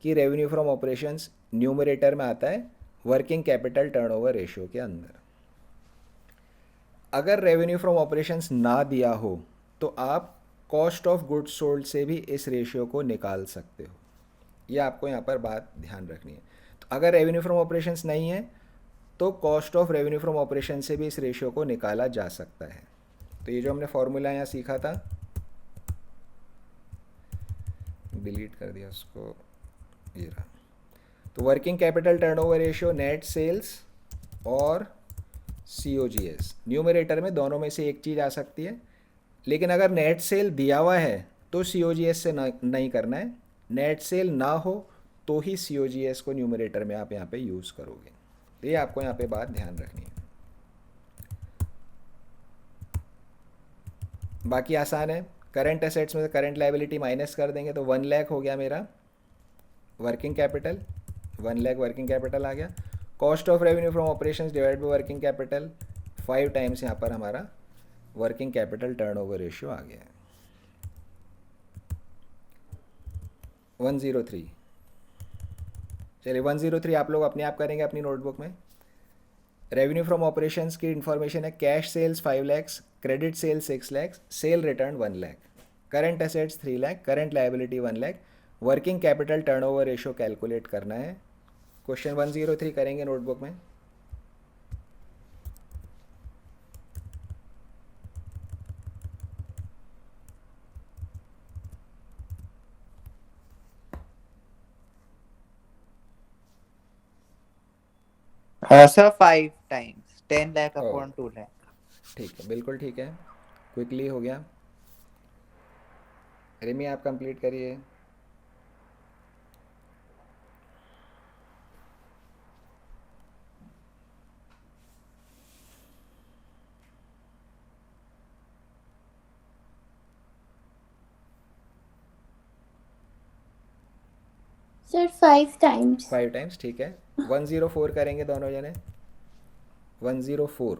कि रेवेन्यू फ्रॉम ऑपरेशंस न्यूमरेटर में आता है वर्किंग कैपिटल टर्नओवर रेशियो के अंदर। अगर रेवेन्यू फ्रॉम ऑपरेशंस ना दिया हो तो आप कॉस्ट ऑफ गुड्स सोल्ड से भी इस रेशियो को निकाल सकते हो, यह आपको यहाँ पर बात ध्यान रखनी है। तो अगर रेवेन्यू फ्रॉम ऑपरेशंस नहीं है तो cost of revenue from operation से भी इस रेशियो को निकाला जा सकता है। तो ये जो हमने फॉर्मूला यहाँ सीखा था, डिलीट कर दिया उसको, ये रहा। तो working capital turnover ratio net sales और COGS, न्यूमरेटर में दोनों में से एक चीज़ आ सकती है, लेकिन अगर नेट सेल दिया हुआ है तो COGS से नहीं करना है, नेट सेल ना हो तो ही COGS को न्यूमरेटर में आप यहाँ पे यूज़ करोगे। ये आपको यहाँ पे बात ध्यान रखनी है। बाकी आसान है। करंट एसेट्स में से करंट लाइबिलिटी माइनस कर देंगे तो 1 लाख हो गया मेरा working capital, 1 lakh working capital आ गया। Cost of revenue from operations divide by working capital, 5 times यहाँ पर हमारा वर्किंग कैपिटल टर्नओवर रेशियो आ गया है। 103। चलिए 103 आप लोग अपने आप करेंगे अपनी नोटबुक में। रेवेन्यू फ्रॉम ऑपरेशंस की इन्फॉर्मेशन है, cash sales 5 lakhs, credit sales 6 lakhs, sale return 1 lakh, current assets 3 lakh, current liability 1 lakh, working capital turnover ratio calculate करना है। क्वेश्चन 103 करेंगे नोटबुक में। सर 5 times 10 lakh ओ upon 2 lakh। ठीक है, बिल्कुल ठीक है, क्विकली हो गया। रिमी आप कंप्लीट करिए। Sir 5 times। 5 टाइम्स ठीक है। 104 करेंगे दोनों जने। 104।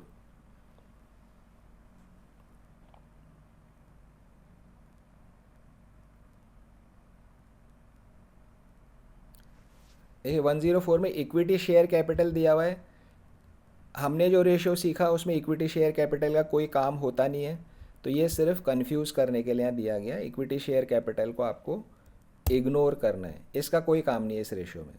देखिए 104 में इक्विटी शेयर कैपिटल दिया हुआ है। हमने जो रेशियो सीखा उसमें इक्विटी शेयर कैपिटल का कोई काम होता नहीं है, तो ये सिर्फ कंफ्यूज करने के लिए यहाँ दिया गया। इक्विटी शेयर कैपिटल को आपको इग्नोर करना है, इसका कोई काम नहीं है इस रेशियो में।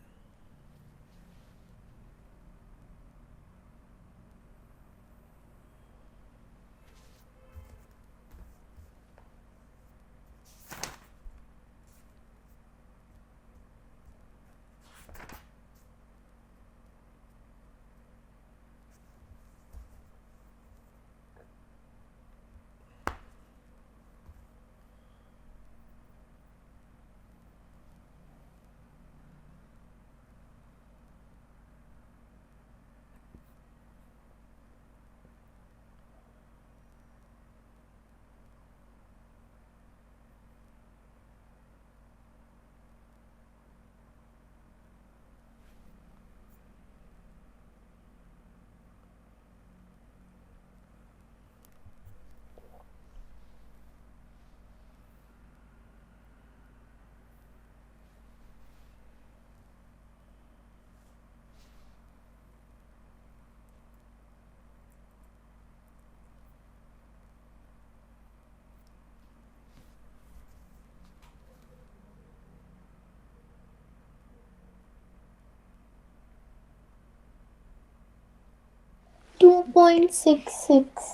Two point six six.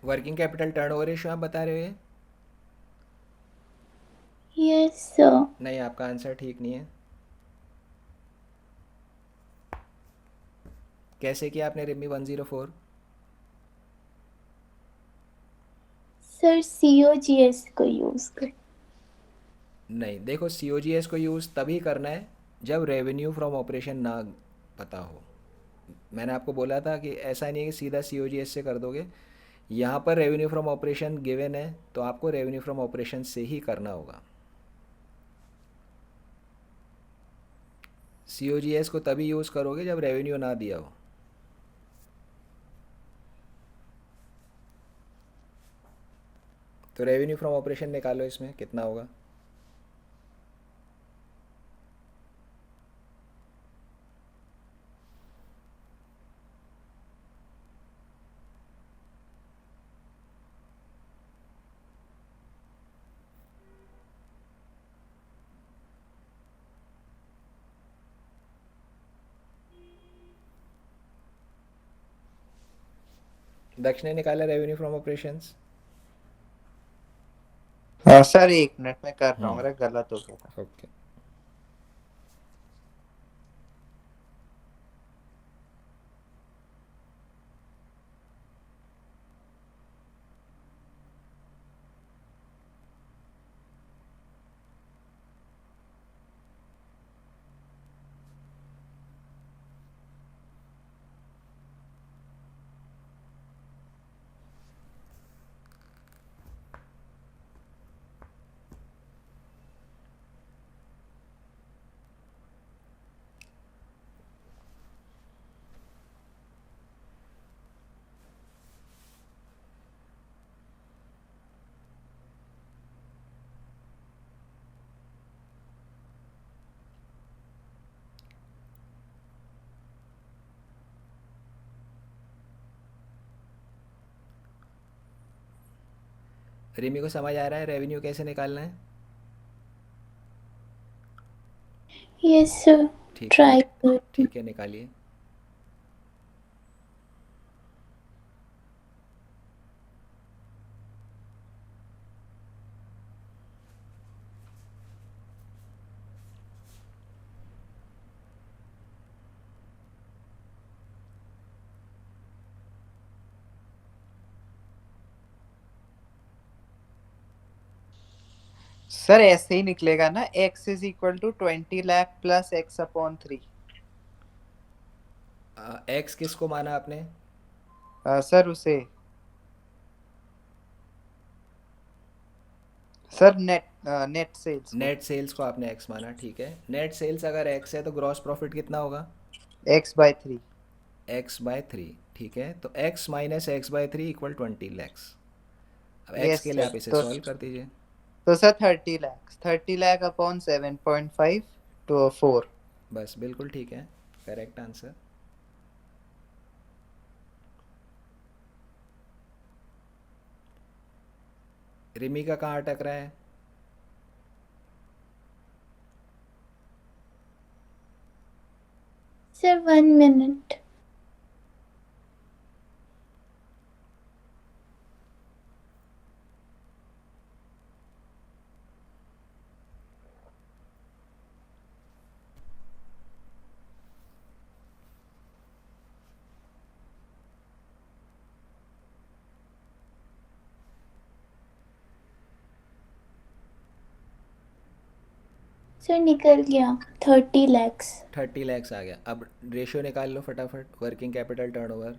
Working capital turnover ratio आप बता रहे हो? Yes sir. नहीं, आपका आंसर ठीक नहीं है। कैसे किया आपने रिमी 104? सर COGS को यूज कर। नहीं, देखो COGS को यूज़ तभी करना है जब रेवेन्यू फ्रॉम ऑपरेशन ना पता हो। मैंने आपको बोला था कि ऐसा नहीं है कि सीधा COGS से कर दोगे। यहाँ पर रेवेन्यू फ्रॉम ऑपरेशन गिवन है तो आपको रेवेन्यू फ्रॉम ऑपरेशन से ही करना होगा। COGS को तभी यूज़ करोगे जब रेवेन्यू ना दिया हो। तो रेवेन्यू फ्रॉम ऑपरेशन निकालो, इसमें कितना होगा? दक्ष ने निकाला revenue from operations. Sir 1 minute में कर रहा हूँ, मेरा गलत हो गया था। ओके। रिमी को समझ आ रहा है रेवेन्यू कैसे निकालना है? यस सर, ठीक है, ट्राई कर। ठीक है, निकालिए। सर ऐसे ही निकलेगा ना, x is equal to 20 lakh plus x upon 3। X किसको माना आपने? सर उसे, सर नेट सेल्स को, नेट सेल्स को आपने एक्स माना, ठीक है। नेट सेल्स अगर एक्स है तो ग्रॉस प्रॉफिट कितना होगा? x/3। x/3, ठीक है। तो x minus x/3 equal 20 lakhs. अब x यस के लिए सर, आप इसे तो सॉल्व कर दीजिए। Sir 30 lakh, 30 lakh upon 7.5 to 4। बस बिल्कुल ठीक है, करेक्ट आंसर। रिमी का कहाँ अटक रहा है? Sir 1 minute. सर निकल गया 30 लैक्स। 30 लैक्स आ गया। अब रेशियो निकाल लो फटाफट, working capital turnover.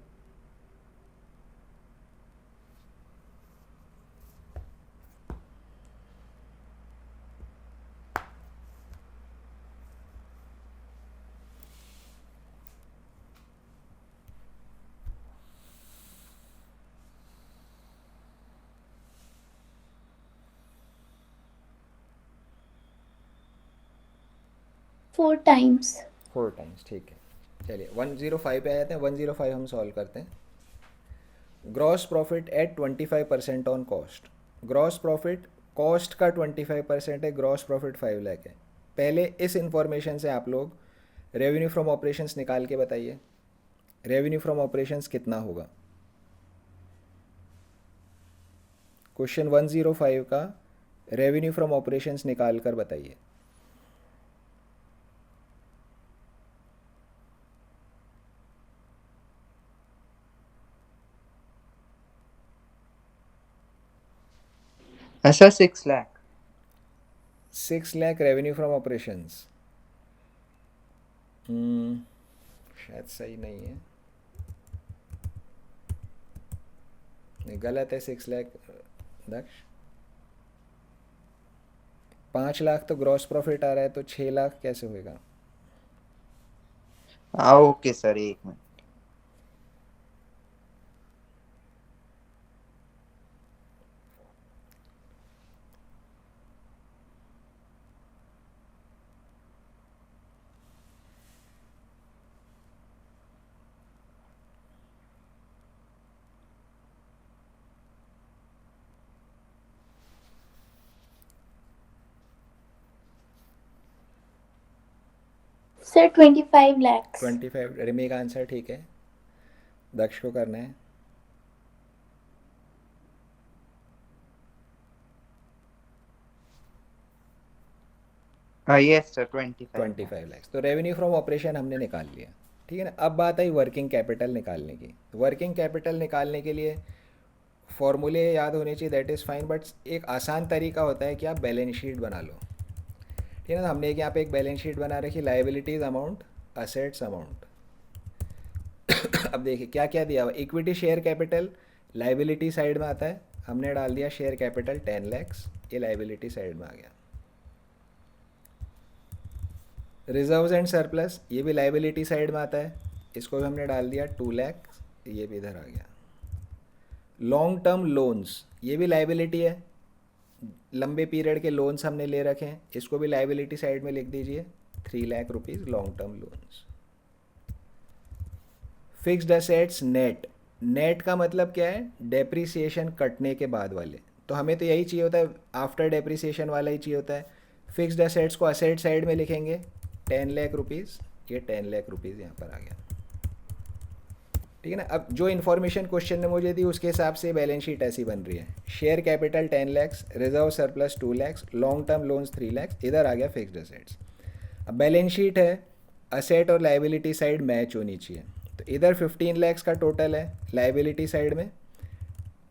4 times. 4 times, ठीक है। चलिए 105 पे आ जाते हैं। 105 हम सॉल्व करते हैं। Gross profit at 25% on cost. Gross profit cost का 25% है, ग्रॉस प्रॉफिट 5 लाख है। पहले इस इंफॉर्मेशन से आप लोग रेवेन्यू फ्रॉम ऑपरेशंस निकाल के बताइए, रेवेन्यू फ्रॉम ऑपरेशंस कितना होगा। क्वेश्चन 105 का रेवेन्यू फ्रॉम ऑपरेशंस निकाल कर बताइए। Sir 6 lakh. 6 lakh revenue from operations, शायद सही नहीं है, नहीं गलत है। 6 लाख दक्ष, 5 लाख तो ग्रॉस प्रॉफिट आ रहा है, तो 6 लाख कैसे होएगा? हाँ ओके सर, एक मिनट। सर 25 लैक्स। 25 रिमी का आंसर ठीक है, दक्ष को करना है। Yes sir, 25 lakh. 25 लैक्स। तो रेवेन्यू फ्रॉम ऑपरेशन हमने निकाल लिया, ठीक है ना। अब बात आई वर्किंग कैपिटल निकालने की। वर्किंग कैपिटल निकालने के लिए फॉर्मूले याद होने चाहिए, दैट इज़ फाइन, बट एक आसान तरीका होता है कि आप बैलेंस शीट बना लो, ठीक है ना। हमने एक यहाँ पे एक बैलेंस शीट बना रखी, लाइबिलिटीज़ अमाउंट, असेट्स अमाउंट। अब देखिए क्या क्या दिया हुआ। Equity share capital liability side में आता है, हमने डाल दिया शेयर कैपिटल 10 लैक्स, ये लाइबिलिटी साइड में आ गया। रिजर्व्स एंड सरप्लस, ये भी लाइबिलिटी साइड में आता है, इसको भी हमने डाल दिया 2 लैक्स, ये भी इधर आ गया। लॉन्ग टर्म लोन्स, ये भी लाइबिलिटी है, लंबे पीरियड के लोन्स हमने ले रखे हैं, इसको भी लाइबिलिटी साइड में लिख दीजिए, 3 lakh rupees long term loans. Fixed assets net, net का मतलब क्या है? डेप्रिसिएशन कटने के बाद वाले, तो हमें तो यही चाहिए होता है, आफ्टर डेप्रिसिएशन वाला ही चाहिए होता है। फिक्स्ड असेट्स को असेट साइड में लिखेंगे 10 लाख रुपीज़, ये 10 लाख रुपीज़ यहाँ पर आ गया, ठीक है ना। अब जो इन्फॉर्मेशन क्वेश्चन ने मुझे दी उसके हिसाब से बैलेंस शीट ऐसी बन रही है। Share capital 10 lakhs, reserve surplus 2 lakhs, long term loans 3 lakhs, इधर आ गया फिक्स्ड असेट्स। अब बैलेंस शीट है, असेट और लाइबिलिटी साइड मैच होनी चाहिए, तो इधर 15 लैक्स का टोटल है लाइबिलिटी साइड में,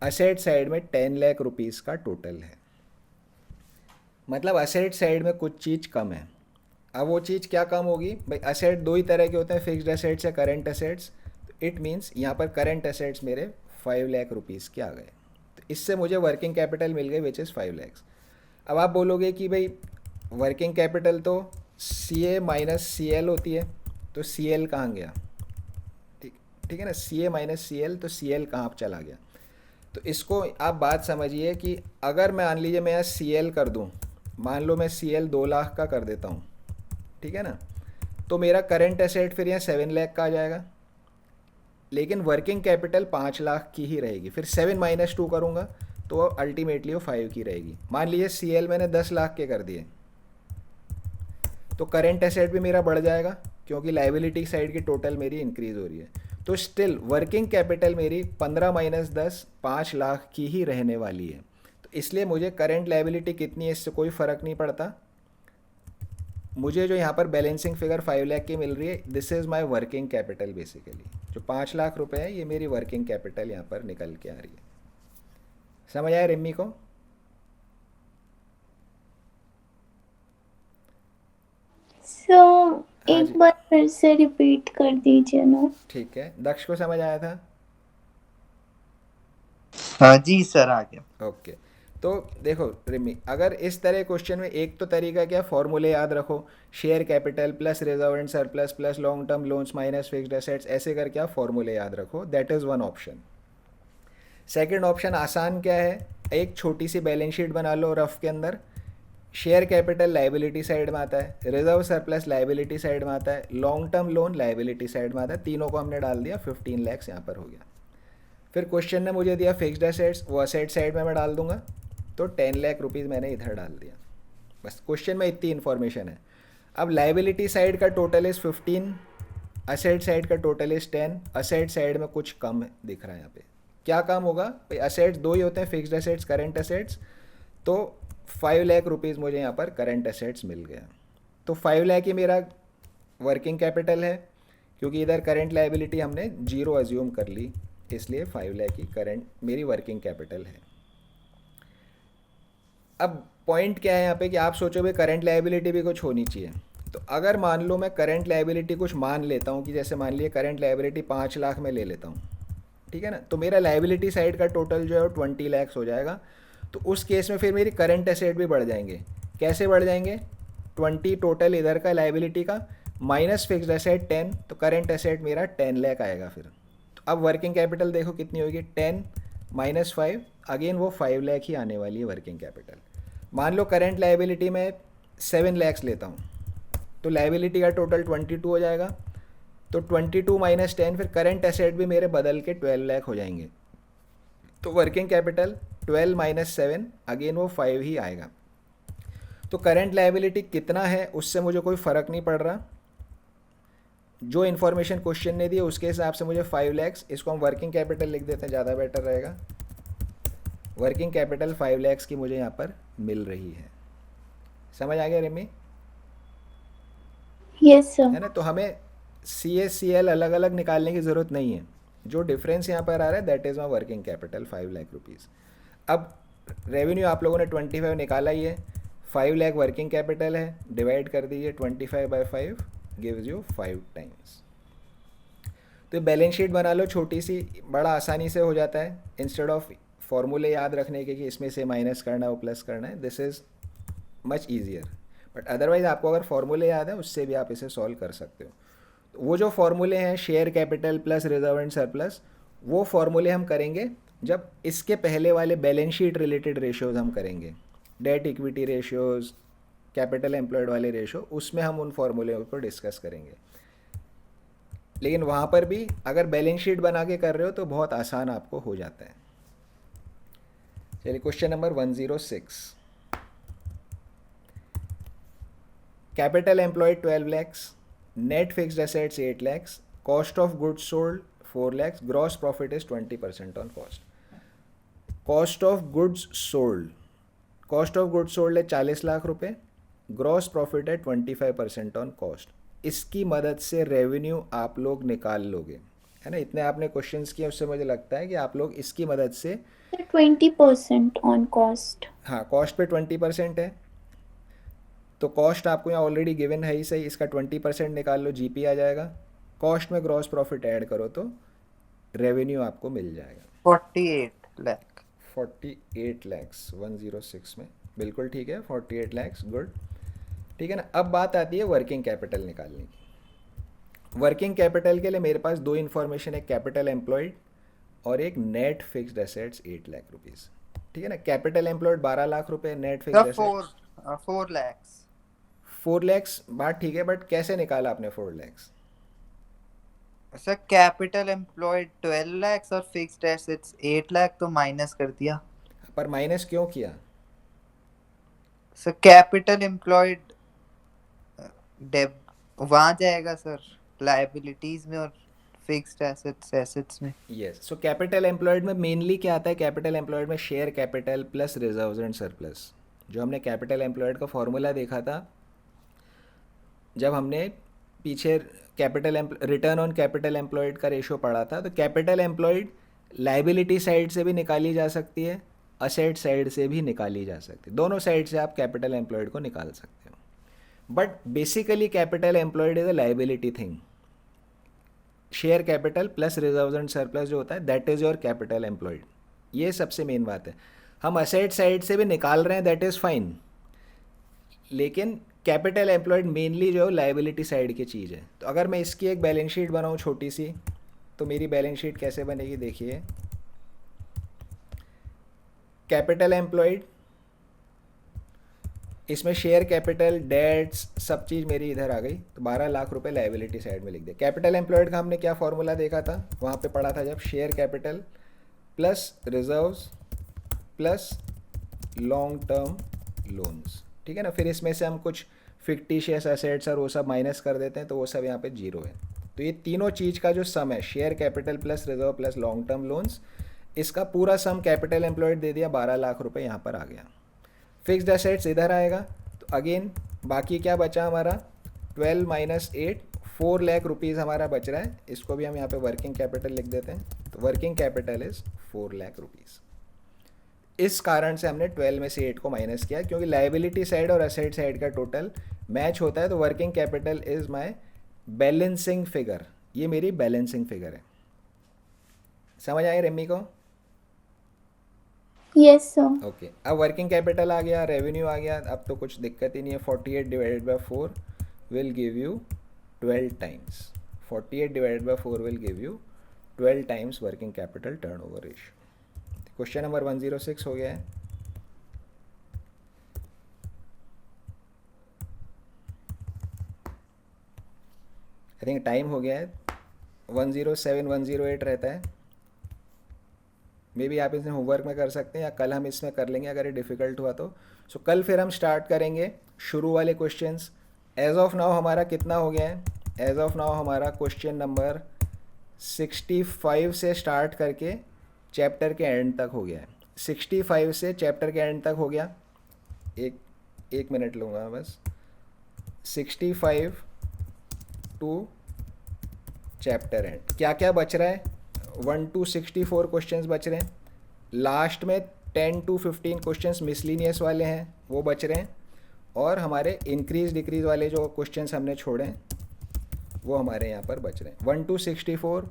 असेट साइड में 10 लाख रुपीज़ का टोटल है। मतलब असेट साइड में कुछ चीज़ कम है। अब वो चीज़ क्या कम होगी भाई, असेट दो ही तरह के होते हैं, फिक्स्ड असेट्स या करंट असेट्स। तो इट मीन्स यहाँ पर करंट असेट्स मेरे 5 लाख रुपीज़ के आ गए, तो इससे मुझे वर्किंग कैपिटल मिल गई विच इज़ 5 लैक्स। अब आप बोलोगे कि भाई वर्किंग कैपिटल तो सी ए माइनस सी एल होती है, तो सी एल कहाँ गया, ठीक ठीक है ना, सी ए माइनस सी एल, तो सी एल कहाँ चला गया। तो इसको आप बात समझिए कि अगर मैं मान लीजिए मैं यहाँ सी एल कर दूँ, मान लो मैं सी एल 2 लाख का कर देता हूँ, ठीक है ना, तो मेरा करंट एसेट फिर यहाँ 7 लाख का आ जाएगा, लेकिन वर्किंग कैपिटल 5 लाख की ही रहेगी। फिर 7 माइनस 2 करूँगा तो अल्टीमेटली वो 5 की रहेगी। मान लीजिए सी एल मैंने 10 लाख के कर दिए, तो करंट एसेट भी मेरा बढ़ जाएगा क्योंकि लाइबिलिटी साइड की टोटल मेरी इंक्रीज हो रही है। तो स्टिल वर्किंग कैपिटल मेरी 15 माइनस 10 5 लाख की ही रहने वाली है। तो इसलिए मुझे करंट लाइबिलिटी कितनी है इससे कोई फ़र्क नहीं पड़ता। मुझे जो यहाँ पर बैलेंसिंग फिगर 5 लाख की मिल रही है, this is my working capital basically. जो 5 लाख रुपए है ये मेरी वर्किंग कैपिटल यहाँ पर निकल के आ रही है। समझ आया रिम्मी को? सो हाँ एक जी, बार फिर से रिपीट कर दीजिए ना। ठीक है। दक्ष को समझ आया था? हाँ जी सर, आ गया। ओके। तो देखो रिमी, अगर इस तरह क्वेश्चन में एक तो तरीका क्या, फॉर्मूले याद रखो, share capital plus reserve and surplus plus long term loans minus fixed assets, ऐसे करके आप फॉर्मूले याद रखो, that is one option. Second option आसान क्या है, एक छोटी सी बैलेंस शीट बना लो रफ के अंदर, शेयर कैपिटल लाइबिलिटी साइड में आता है, रिजर्व सरप्लस लाइबिलिटी साइड में आता है, long term loan liability side में आता है, तीनों को हमने डाल दिया, 15 लैक्स यहाँ पर हो गया। फिर क्वेश्चन ने मुझे दिया फिक्स्ड एसेट्स, वो असेट साइड में मैं डाल दूंगा, तो 10 लाख रुपीज़ मैंने इधर डाल दिया। बस क्वेश्चन में इतनी इन्फॉर्मेशन है। अब लाइबिलिटी साइड का टोटल इज़ 15, असेट साइड का टोटल इज़ 10, असेट साइड में कुछ कम दिख रहा है यहाँ पे। क्या काम होगा भाई, असेट्स दो ही होते हैं, फिक्स्ड एसेट्स करंट एसेट्स, तो 5 लाख रुपीज़ मुझे यहाँ पर करंट एसेट्स मिल गया। तो 5 लाख ही मेरा वर्किंग कैपिटल है, क्योंकि इधर करंट लाइबिलिटी हमने जीरो अज्यूम कर ली, इसलिए 5 लाख की करंट मेरी वर्किंग कैपिटल है। अब पॉइंट क्या है यहाँ पे कि आप सोचो भाई करंट लाइबिलिटी भी कुछ होनी चाहिए। तो अगर मान लो मैं करंट लाइबिलिटी कुछ मान लेता हूँ कि जैसे मान लिया करंट लाइबिलिटी 5 लाख में ले लेता हूँ, ठीक है ना, तो मेरा लाइबिलिटी साइड का टोटल जो है वो 20 लैक्स हो जाएगा। तो उस केस में फिर मेरी करंट एसेट भी बढ़ जाएंगे। कैसे बढ़ जाएंगे, 20 टोटल इधर का लाइबिलिटी का माइनस फिक्स्ड एसेट 10, तो करंट एसेट मेरा 10 लाख आएगा फिर। तो अब वर्किंग कैपिटल देखो कितनी होगी, 10 माइनस 5, अगेन वो 5 लाख ही आने वाली है वर्किंग कैपिटल। मान लो करंट लाइबिलिटी में 7 लैक्स लेता हूँ, तो लाइबिलिटी का टोटल 22 हो जाएगा, तो 22 माइनस 10, फिर करंट एसेट भी मेरे बदल के 12 लाख हो जाएंगे। तो वर्किंग कैपिटल 12 माइनस 7, अगेन वो 5 ही आएगा। तो करंट लाइबिलिटी कितना है उससे मुझे कोई फ़र्क नहीं पड़ रहा, जो इन्फॉर्मेशन क्वेश्चन ने दी उसके हिसाब से मुझे 5 लैक्स, इसको हम वर्किंग कैपिटल लिख देते हैं, ज़्यादा बेटर रहेगा। वर्किंग कैपिटल 5 लैक्स की मुझे यहाँ पर मिल रही है। समझ आ गया रिमी? यस है सर। ना। तो हमें सी एस सी एल अलग अलग निकालने की ज़रूरत नहीं है, जो डिफरेंस यहाँ पर आ रहा है that is my working capital 5 lakh rupees. अब रेवेन्यू आप लोगों ने 25 निकाला ही है, 5 लाख वर्किंग कैपिटल है, डिवाइड कर दीजिए 25/5 गिव्स यू 5 टाइम्स। तो बैलेंस शीट बना लो छोटी सी, बड़ा आसानी से हो जाता है, इंस्टेड ऑफ फॉर्मूले याद रखने के कि इसमें से माइनस करना है वो प्लस करना है, this is much easier. But otherwise आपको अगर फॉर्मूले याद है उससे भी आप इसे सॉल्व कर सकते हो। तो वो जो फॉर्मूले हैं share capital plus reserve and surplus, वो फॉर्मूले हम करेंगे जब इसके पहले वाले बैलेंस शीट रिलेटेड रेशियोज हम करेंगे, debt equity ratios, capital employed वाले रेशियो, उसमें हम उन फॉर्मूले को डिस्कस करेंगे। लेकिन वहाँ पर भी अगर बैलेंस शीट बना के कर रहे हो तो बहुत आसान आपको हो जाता है। चलिए question number 106. Capital employed 12 lakhs, net fixed assets 8 lakhs, cost of goods sold 4 lakhs, gross profit is 20% on cost. Cost of goods sold, cost of goods sold है 40 लाख रुपए, ग्रॉस प्रॉफिट है 25% ऑन कॉस्ट. इसकी मदद से revenue आप लोग निकाल लोगे, है ना. इतने आपने क्वेश्चंस किए, उससे मुझे लगता है कि आप लोग इसकी मदद से, 20% on cost. हाँ कॉस्ट पे 20% है, तो कॉस्ट आपको यहाँ ऑलरेडी गिवन है ही सही, इसका 20% निकाल लो, जीपी आ जाएगा. कॉस्ट में ग्रॉस प्रॉफिट ऐड करो तो रेवेन्यू आपको मिल जाएगा 48 लाख. 48 लैक्स 106 में, बिल्कुल ठीक है, 48 लैक्स, गुड. ठीक है ना. अब बात आती है वर्किंग कैपिटल निकालने की. वर्किंग कैपिटल के लिए मेरे पास दो इन्फॉर्मेशन है, कैपिटल एम्प्लॉयड और एक net fixed assets 8 lakh rupees. ठीक है ना. कैपिटल एम्प्लॉयड 12 लाख रुपए, net fixed assets 4 lakhs. 4 lakhs. बात ठीक है, बट कैसे निकाला आपने 4 lakhs? Sir capital employed 12 lakhs और फिक्स्ड एसेट्स 8 लाख, तो माइनस कर दिया. पर माइनस क्यों किया? सर कैपिटल एम्प्लॉयड डेब वहाँ जाएगा सर, लायबिलिटीज में, और फिक्स्ड एसेट्स में. यस. सो कैपिटल एम्प्लॉयड में मेनली क्या आता है? कैपिटल एम्प्लॉयड में share capital plus reserves and surplus. जो हमने कैपिटल एम्प्लॉयड का फॉर्मूला देखा था जब हमने पीछे capital return on capital employed का रेशियो पढ़ा था, तो कैपिटल एम्प्लॉयड लाइबिलिटी साइड से भी निकाली जा सकती है, असेट साइड से भी निकाली जा सकती है. दोनों साइड से आप कैपिटल एम्प्लॉयड को निकाल सकते हो. But basically capital employed is a liability thing. Share capital plus reserves and surplus जो होता है, that is your capital employed. ये सबसे मेन बात है. हम असेट साइड से भी निकाल रहे हैं, दैट इज़ फाइन, लेकिन कैपिटल एम्प्लॉयड मेनली जो है लाइबिलिटी साइड की चीज़ है. तो अगर मैं इसकी एक बैलेंस शीट बनाऊँ छोटी सी, तो मेरी बैलेंस शीट कैसे बनेगी देखिए. कैपिटल एम्प्लॉयड, इसमें शेयर कैपिटल, डेट्स, सब चीज़ मेरी इधर आ गई, तो 12 लाख रुपए लाइबिलिटी साइड में लिख दिया. कैपिटल एम्प्लॉयड का हमने क्या फॉर्मूला देखा था, वहाँ पे पढ़ा था जब, share capital plus reserves plus long term loans. ठीक है ना. फिर इसमें से हम कुछ फिक्टिशियस एसेट्स और वो सब माइनस कर देते हैं, तो वो सब यहाँ पे जीरो है. तो ये तीनों चीज़ का जो सम है, share capital plus reserve plus long term loans, इसका पूरा सम कैपिटल एम्प्लॉयड दे दिया, 12 लाख रुपए यहाँ पर आ गया. फिक्स्ड एसेट्स इधर आएगा, तो अगेन बाकी क्या बचा हमारा, 12 माइनस 8, 4 लाख रुपीज़ हमारा बच रहा है. इसको भी हम यहाँ पे वर्किंग कैपिटल लिख देते हैं. तो working capital is 4 lakh rupees. इस कारण से हमने 12 में से 8 को माइनस किया, क्योंकि लाइबिलिटी साइड और असेट साइड का टोटल मैच होता है. तो working capital is my balancing figure. ये मेरी बैलेंसिंग फिगर है. समझ आए रेमी को? Yes, sir. ओके. अब वर्किंग कैपिटल आ गया, रेवेन्यू आ गया, अब तो कुछ दिक्कत ही नहीं है. 48 divided by 4 will give you 12 times. 48 divided by 4 will give you 12 times working capital turnover ratio. Question number 106 हो गया है. आई थिंक टाइम हो गया है. 107 108 रहता है. मे बी आप इसमें होमवर्क में कर सकते हैं, या कल हम इसमें कर लेंगे अगर ये डिफ़िकल्ट हुआ तो. सो कल फिर हम स्टार्ट करेंगे शुरू वाले क्वेश्चंस. एज ऑफ नाउ हमारा कितना हो गया है? एज ऑफ नाउ हमारा क्वेश्चन नंबर 65 से स्टार्ट करके चैप्टर के एंड तक हो गया है. 65 से चैप्टर के एंड तक हो गया. एक मिनट लूँगा बस. 65 टू चैप्टर एंड क्या क्या बच रहा है? 1 to 64 क्वेश्चंस बच रहे हैं. लास्ट में 10 to 15 क्वेश्चंस मिसलिनियस वाले हैं, वो बच रहे हैं. और हमारे इंक्रीज डिक्रीज वाले जो क्वेश्चंस हमने छोड़े हैं, वो हमारे यहाँ पर बच रहे हैं. 1 to 64,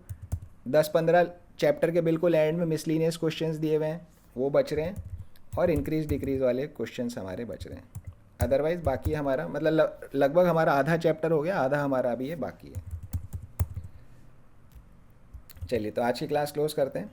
10-15 चैप्टर के बिल्कुल एंड में मिसलिनियस क्वेश्चंस दिए हुए हैं, वो बच रहे हैं. और इंक्रीज डिक्रीज वाले क्वेश्चंस हमारे बच रहे हैं. अदरवाइज बाकी हमारा मतलब लगभग हमारा आधा चैप्टर हो गया, आधा हमारा अभी ये बाकी है. चलिए, तो आज की क्लास क्लोज करते हैं.